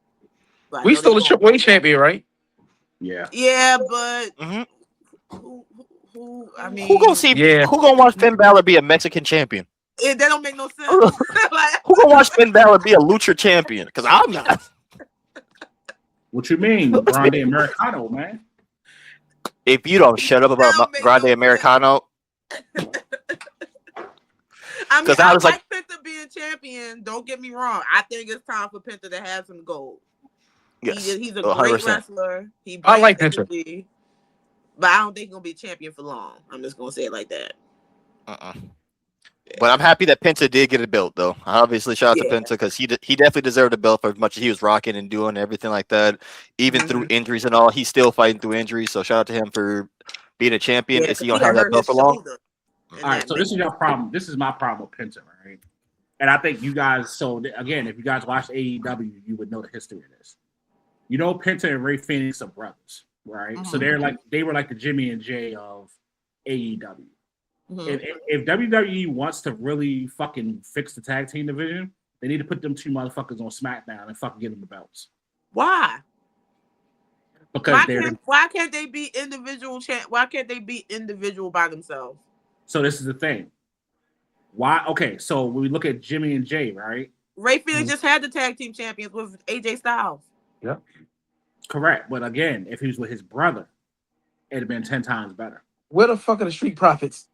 We still the Triple H champion, right? Yeah. Yeah, but who? I mean, who gonna see? Yeah. Who gonna watch Finn Balor be a Mexican champion? That don't make no sense. Who gonna watch Finn Balor be a lucha champion? Because I'm not. What you mean, Grande Americano, man? If you don't shut up about Grande Americano. I mean, I like Penta being champion. Don't get me wrong. I think it's time for Penta to have some gold. Yes, he's a great 100%. Wrestler. I like Penta, but I don't think he's gonna be champion for long. I'm just gonna say it like that. Yeah. But I'm happy that Penta did get a belt, though. Obviously, shout out to Penta because he definitely deserved a belt for as much as he was rocking and doing everything like that. Even through injuries and all, he's still fighting through injuries. So shout out to him for being a champion. Is he gonna have that belt for long? All right, so this is your problem. This is my problem with Penta, right? And I think you guys. So again, if you guys watch AEW, you would know the history of this. You know, Penta and Rey Fenix are brothers, right? So they were like the Jimmy and Jay of AEW. If WWE wants to really fucking fix the tag team division, they need to put them two motherfuckers on SmackDown and fucking give them the belts. Why? Because why can't they be individual? Why can't they be individual by themselves? So this is the thing. Why? Okay, so when we look at Jimmy and Jay, right? Rey Fenix just had the tag team champions with AJ Styles. Yep. Correct. But again, if he was with his brother, it'd have been 10 times better. Where the fuck are the Street Profits?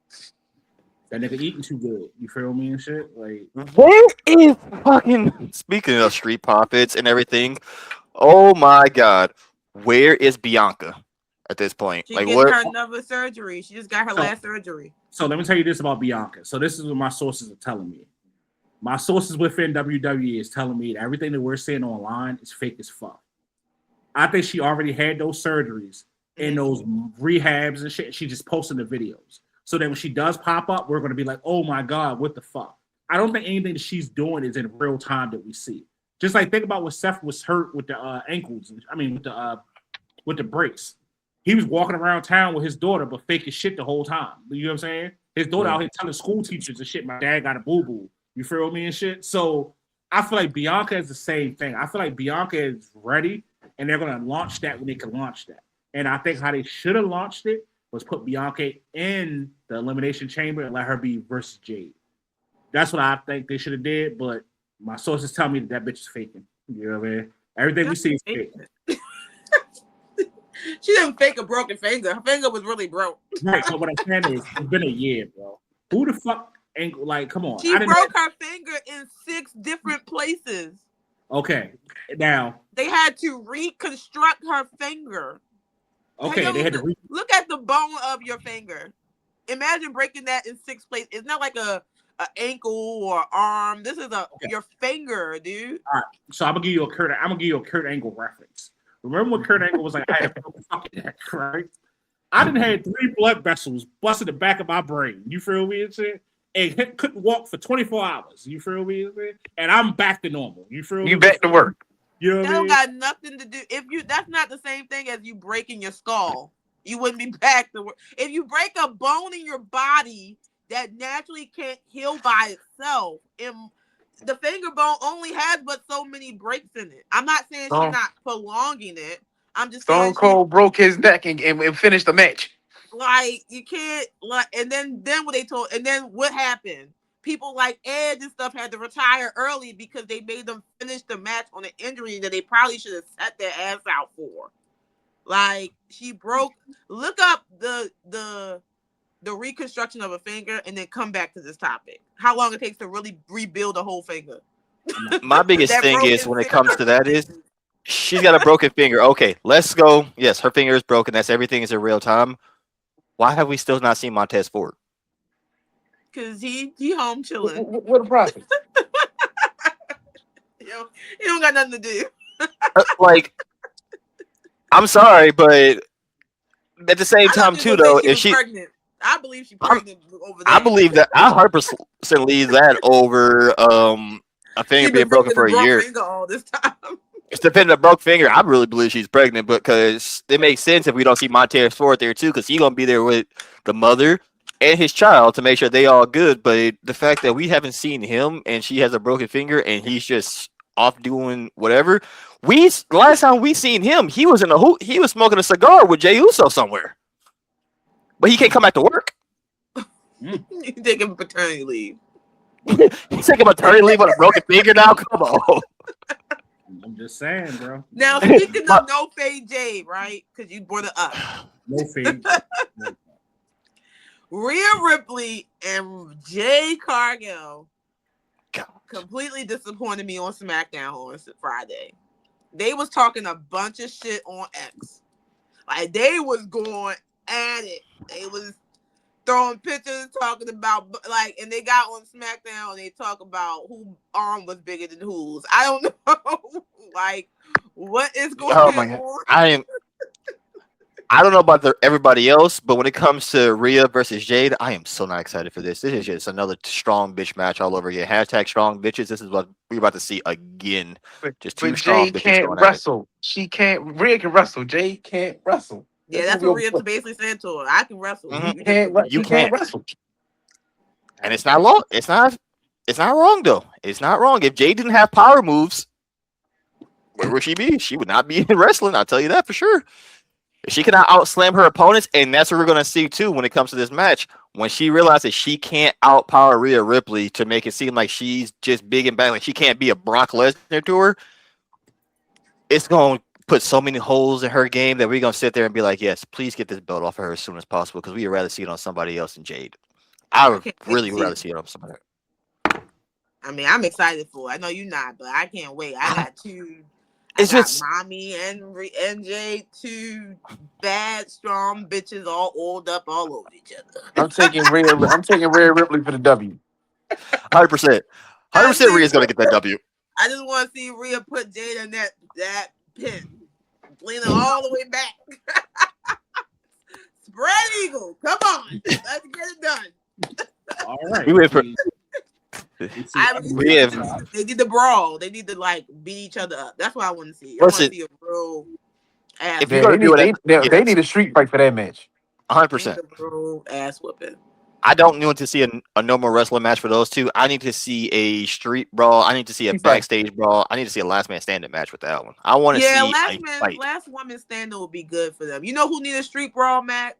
That nigga eating too good. You feel me and shit? Like, where is fucking, speaking of Street Profits and everything, oh my God, where is Bianca at this point? She getting her another surgery. She just got her last surgery. So let me tell you this about Bianca. So this is what my sources are telling me. My sources within WWE is telling me that everything that we're seeing online is fake as fuck. I think she already had those surgeries and those rehabs and shit. She just posting the videos. So that when she does pop up, we're going to be like, oh my God, what the fuck? I don't think anything that she's doing is in real time that we see. Just like think about when Seth was hurt with the ankles. I mean, with the brace. He was walking around town with his daughter, but faking shit the whole time. You know what I'm saying? His daughter out here telling school teachers and shit, my dad got a boo-boo. You feel me and shit? So I feel like Bianca is the same thing. I feel like Bianca is ready, and they're going to launch that when they can launch that. And I think how they should have launched it was put Bianca in the Elimination Chamber and let her be versus Jade. That's what I think they should have did, but my sources tell me that bitch is faking. You know what I mean? Everything we see is fake. She didn't fake a broken finger. Her finger was really broke. Right, but what I'm saying is, it's been a year, bro. Who the fuck ain't like? Come on. She broke her finger in 6 different places. Okay, now they had to reconstruct her finger. Okay, they had to look at the bone of your finger. Imagine breaking that in 6 places. It's not like a ankle or arm. This is your finger, dude. All right, so I'm gonna give you a Kurt Angle reference. Remember when Kurt Angle was like, I had a fucking neck, right? I done had 3 blood vessels busting the back of my brain. You feel me and shit? And couldn't walk for 24 hours. You feel me? And I'm back to normal. You feel me? You back to work. You know what that don't got nothing to do. That's not the same thing as you breaking your skull. You wouldn't be back to work. If you break a bone in your body that naturally can't heal by itself, and the finger bone only has but so many breaks in it. I'm not saying she's not prolonging it. I'm just saying Stone Cold broke his neck and finished the match. Like you can't and then what they told, and then what happened? People like Edge and stuff had to retire early because they made them finish the match on an injury that they probably should have set their ass out for. Like she broke. Look up the reconstruction of a finger and then come back to this topic. How long it takes to really rebuild a whole finger? My biggest thing is when it comes to that is she's got a broken finger. Okay, let's go. Yes, her finger is broken. That's everything is in real time. Why have we still not seen Montez Ford? Because he home chilling. What a profit. He don't got nothing to do. Like, I'm sorry, but at the same time too, though, if she pregnant. I believe she's pregnant over there. I believe that I 100% leave that over a finger being broken for a year. All this time. It's depending on a broke finger. I really believe she's pregnant, because it makes sense if we don't see Montez Ford there too, because he's gonna be there with the mother and his child to make sure they all good. But the fact that we haven't seen him and she has a broken finger and he's just off doing whatever. Last time we seen him, he was he was smoking a cigar with Jey Uso somewhere. But he can't come back to work. He's taking paternity leave. He's taking maternity leave with a broken finger now? Come on. I'm just saying, bro. Now, speaking of no fade Jade, right? Because you brought it up. No fade. Rhea Ripley and Jade Cargill completely disappointed me on SmackDown on Friday. They was talking a bunch of shit on X. Like, they was going at it. They was throwing pictures, talking about, like, and they got on SmackDown and they talk about who arm was bigger than whose. I don't know. Like, what is going on? I don't know about everybody else, but when it comes to Rhea versus Jade, I am so not excited for this. This is just another strong bitch match all over again. # strong bitches. This is what we're about to see again. Just two strong Jade bitches can't wrestle. She can't. Rhea can wrestle. Jade can't wrestle. Yeah, that's what Rhea basically said to her. I can wrestle. Mm-hmm. You can't wrestle. And it's not long. It's not wrong though. It's not wrong. If Jade didn't have power moves, where would she be? She would not be in wrestling. I'll tell you that for sure. If she cannot outslam her opponents, and that's what we're gonna see too when it comes to this match. When she realizes she can't outpower Rhea Ripley to make it seem like she's just big and bad, like she can't be a Brock Lesnar to her, it's gonna put so many holes in her game that we're gonna sit there and be like, yes, please get this belt off of her as soon as possible, because we'd rather see it on somebody else than Jade. I would really rather see it on somebody else. I mean, I'm excited for it. I know you're not, but I can't wait. I got two. It's just Mommy and Jade, two bad, strong bitches all oiled up all over each other. I'm taking Rhea Ripley for the W. 100%. 100% Rhea's gonna get that W. I just want to see Rhea put Jade in that pin. leaning all the way back. Spread eagle. Come on. Let's get it done. All right. We went for. They need to brawl. They need to like beat each other up. That's what I want to see. I want to see a real ass. If you're gonna do it, they need a street fight for that match. 100%. Real ass whooping. I don't need to see a normal wrestling match for those two. I need to see a street brawl. I need to see a backstage brawl. I need to see a last man standing match with that one. I want to see a fight. Last woman standing would be good for them. You know who need a street brawl match?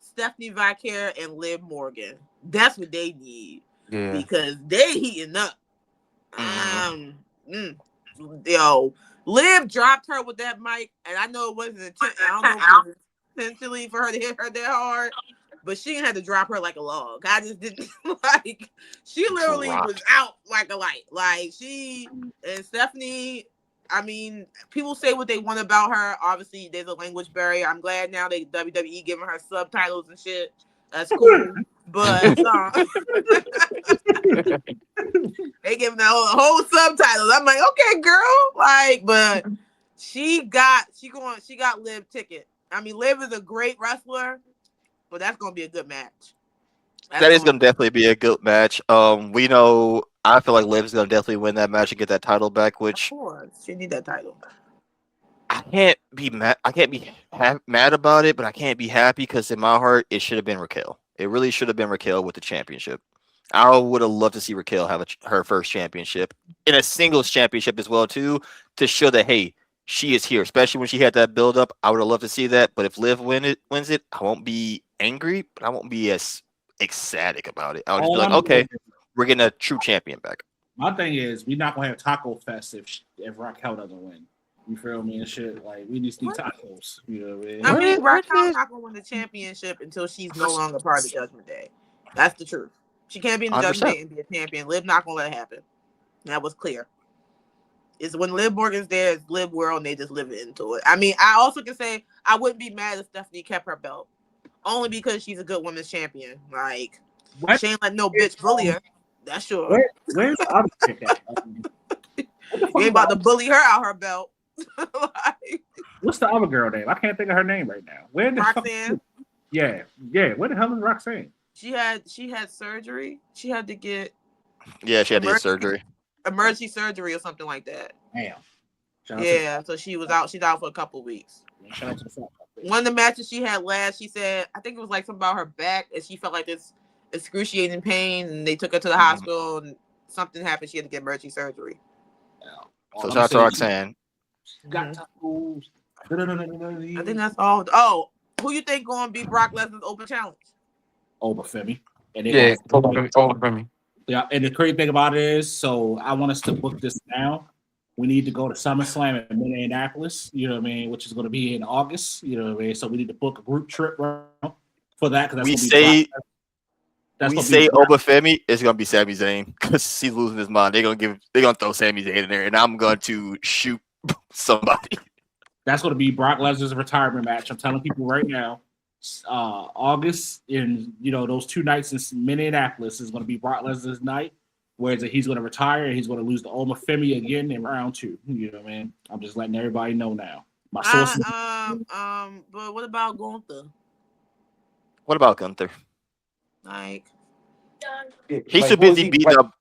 Stephanie Vicaire and Liv Morgan. That's what they need. Yeah. Because they heating up. Yo, Liv dropped her with that mic, and I know it wasn't I don't know if it was intentionally for her to hit her that hard, but she had to drop her like a log. I just didn't like. She literally was out like a light. Like she and Stephanie. I mean, people say what they want about her. Obviously, there's a language barrier. I'm glad now they WWE giving her subtitles and shit. That's cool. But they giving the whole subtitles. I'm like, okay, girl. Like, but she got Liv ticket. I mean, Liv is a great wrestler, but that's gonna be a good match. That is gonna definitely be a good match. We know. I feel like Liv's gonna definitely win that match and get that title back. Which of course, she need that title. I can't be mad. I can't be mad about it, but I can't be happy because in my heart, it should have been Raquel. It really should have been Raquel with the championship. I would have loved to see Raquel have her first championship in a singles championship as well too, to show that hey, she is here. Especially when she had that build up, I would have loved to see that. But if Liv wins it, I won't be angry, but I won't be as ecstatic about it. I'll just be like, okay, we're getting a true champion back. My thing is, we're not gonna have Taco Fest if Raquel doesn't win. You feel me and shit? Like we just need tacos. You know what I mean? I mean, Raquel's not gonna win the championship until she's no longer part of the Judgment Day. That's the truth. She can't be in the 100%. Judgment Day and be a champion. Liv not gonna let it happen. That was clear. It's when Liv Morgan's there, it's Liv World, and they just live into it. I mean, I also can say I wouldn't be mad if Stephanie kept her belt, only because she's a good women's champion. Like she ain't let no bitch bully her. That's sure. Where's the other chick at? You ain't about to bully her out her belt. Like, what's the other girl name? I can't think of her name right now. Where the Roxanne? Yeah. Where the hell is Roxanne? She had surgery. She had to get she had to get surgery. Emergency surgery or something like that. Damn. So she was out. She's out for a couple of weeks. One of the matches she had last, she said, I think it was like something about her back, and she felt like this excruciating pain, and they took her to the hospital, and something happened. She had to get emergency surgery. So shout out to Roxanne. Got tacos. I think that's all. Oh, who you think going to be Brock Lesnar's open challenge? Obafemi. Obafemi. Yeah, and the crazy thing about it is, so I want us to book this now. We need to go to SummerSlam in Minneapolis, you know what I mean, which is going to be in August, you know what I mean. So we need to book a group trip for that. Because we say Obafemi is going to be Sami Zayn because he's losing his mind. They're going to throw Sami Zayn in there, and I'm going to shoot somebody. That's going to be Brock Lesnar's retirement match. I'm telling people right now. August in those 2 nights in Minneapolis is going to be Brock Lesnar's night, whereas he's going to retire and he's going to lose to Obafemi again in round 2. You know what I mean? I'm just letting everybody know now. My source. But what about Gunther? What about Gunther? Like, he's too busy beating up.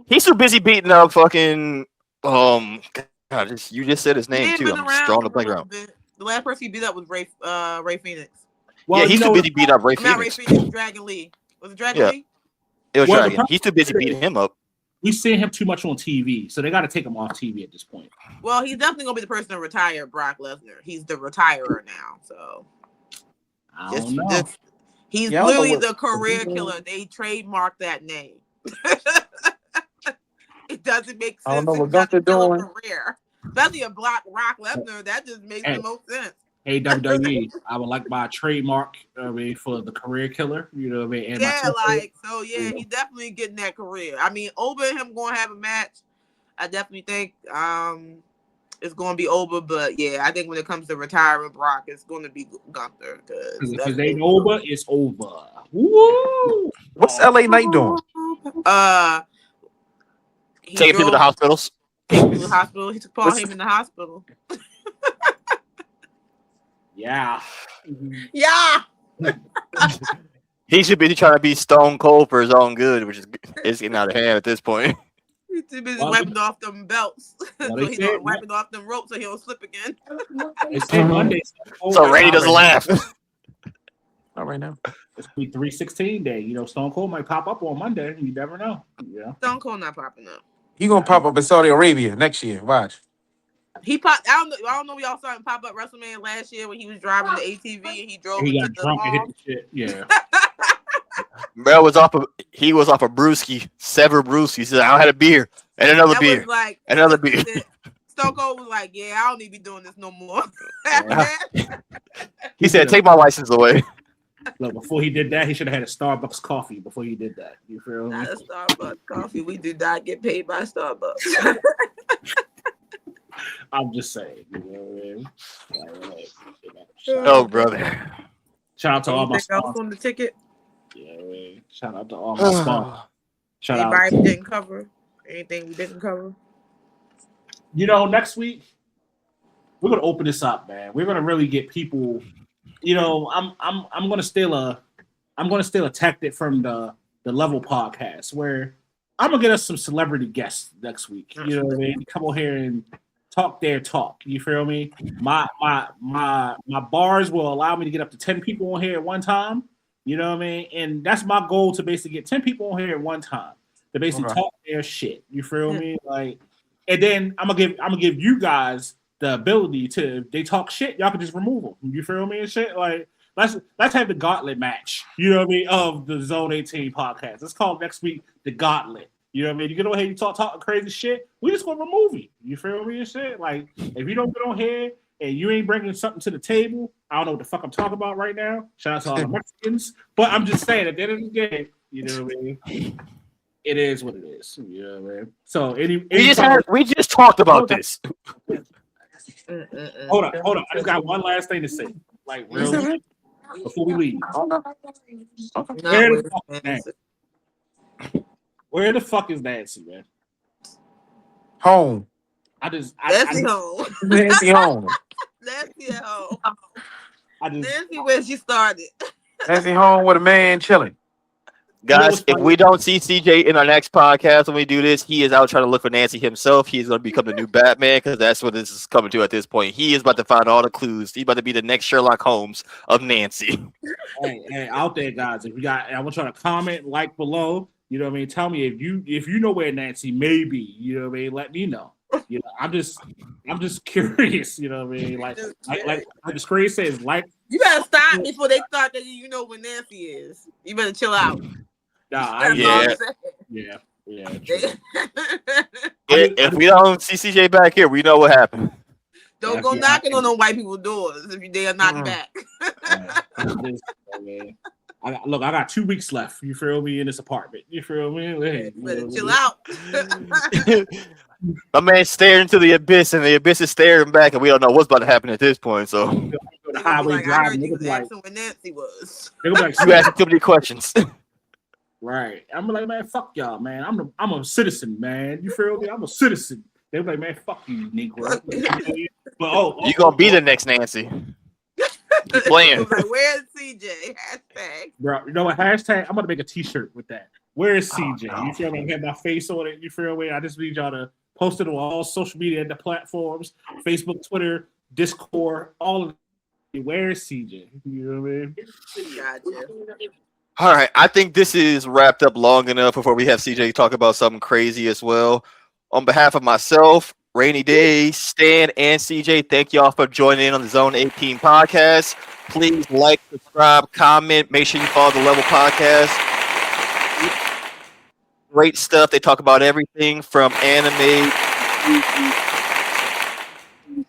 He's too busy beating up fucking. God, you just said his name too. I'm just drawing the playground. The last person he beat up was Ray Phoenix. Well, yeah, he's too busy beating up Ray Phoenix. Not Ray Phoenix, Dragon Lee. Was it Dragon Lee? It was Dragon. He's too busy beating him up. We see him too much on TV, so they got to take him off TV at this point. Well, he's definitely gonna be the person to retire Brock Lesnar. He's the retirer now, so I don't know. He's literally the career killer. They trademarked that name. It doesn't make sense. I don't know what Gunther doing. Career. Especially a Brock Lesnar, that just makes the most sense. Hey WWE, I would like my trademark. For the career killer. You know what I mean? And he's definitely getting that career. I mean, Oba and him going to have a match. I definitely think it's going to be Oba, but I think when it comes to retiring Brock, it's going to be Gunther because they Oba is over. Woo! What's LA Knight doing? Taking people to hospitals. Taking people to the hospital. He took Paul Heyman to the hospital. Yeah. Yeah. He should be trying to be Stone Cold for his own good, which is getting out of hand at this point. He's too busy wiping off them belts. So he's not wiping off them ropes so he don't slip again. They say Monday. So Randy doesn't laugh. Not right now. It's be 316 day. You know, Stone Cold might pop up on Monday. You never know. Yeah. Stone Cold not popping up. He gonna pop up in Saudi Arabia next year. Watch. He popped. I don't know. Y'all saw him pop up WrestleMania last year when he was driving the ATV and he drove. He got drunk and hit the shit. Yeah. Bro was off of brewski, severed brewski. He said, "I had a beer and another beer, like another beer." Stone Cold was like, "Yeah, I don't need to be doing this no more." He said, "Take my license away." Look, before he did that, he should have had a Starbucks coffee before he did that. You feel me? Not a Starbucks coffee. We do not get paid by Starbucks. I'm just saying. You know what I mean? Oh, brother. Shout out to all my sponsors on the ticket. Yeah, shout out to all my sponsors. Shout Anybody out. Didn't cover anything we didn't cover. You know, next week we're gonna open this up, man. We're gonna really get people. You know, I'm gonna steal a tactic from the Level podcast where I'm gonna get us some celebrity guests next week. You know what I mean? Come on here and talk their talk. You feel me? My bars will allow me to get up to 10 people on here at one time. You know what I mean? And that's my goal, to basically get 10 people on here at one time to basically talk their shit. You feel me? Like, and then I'm gonna give you guys the ability to, if they talk shit, y'all can just remove them. You feel me and shit? Like, let's have the gauntlet match. You know what I mean? Of the Zone 18 podcast. It's called next week the Gauntlet. You know what I mean? You get on here, you talking crazy shit, we just gonna remove you. You feel me and shit? Like, if you don't get on here and you ain't bringing something to the table, I don't know what the fuck I'm talking about right now. Shout out to all the Mexicans. But I'm just saying, at the end of the day, you know what I mean? It is what it is. You know what I mean? So we just talked about this. Hold on. I just got one last thing to say. Like, real before we leave. Where the fuck is Nancy, man? Home. Nancy home. Nancy home. Nancy at home. Nancy where she started. Nancy home with a man chilling. Guys, if we don't see CJ in our next podcast when we do this, he is out trying to look for Nancy himself. He's going to become the new Batman, because that's what this is coming to at this point. He is about to find all the clues. He's about to be the next Sherlock Holmes of Nancy. Hey, out there, guys. If you got, I want y'all to comment, like below. You know what I mean? Tell me if you know where Nancy may be. You know what I mean? Let me know. You know, I'm just curious. You know what I mean? Like the screen says, like. You better stop before they start that you know where Nancy is. You better chill out. Nah, yeah. If we don't see CJ back here, we know what happened. Don't go knocking on no white people's doors if they are not back. I got 2 weeks left. You feel me in this apartment? You feel me? Hey, you better chill out. My man's staring into the abyss, and the abyss is staring back, and we don't know what's about to happen at this point. So, the highway like, driving. I heard you was asking where Nancy was. Like, you asking too many questions. Right. I'm like, man, fuck y'all, man. I'm a citizen, man. You feel me? I'm a citizen. They were like, man, fuck you, Negro. But you gonna be the next Nancy. Playing. Like, where's CJ? Hashtag. Bro, you know what? Hashtag. I'm gonna make a T-shirt with that. Where is CJ? You feel me? I have my face on it. You feel me? I just need y'all to post it on all social media and the platforms: Facebook, Twitter, Discord, all of it. Where is CJ? You know what I mean? Gotcha. All right, I think this is wrapped up long enough before we have CJ talk about something crazy as well. On behalf of myself, Rainy Day, Stan, and CJ, thank y'all for joining in on the Zone 18 podcast. Please like, subscribe, comment. Make sure you follow the Level podcast. Great stuff. They talk about everything from anime.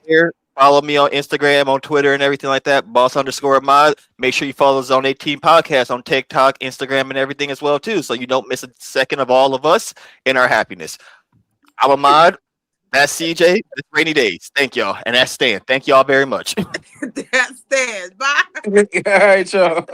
Here. Follow me on Instagram, on Twitter, and everything like that. Boss_Ahmad. Make sure you follow Zone 18 podcast on TikTok, Instagram, and everything as well, too, so you don't miss a second of all of us in our happiness. I'm Ahmad. That's CJ. It's Rainy Days. Thank y'all. And that's Stan. Thank y'all very much. That's Stan. Bye. All right, y'all.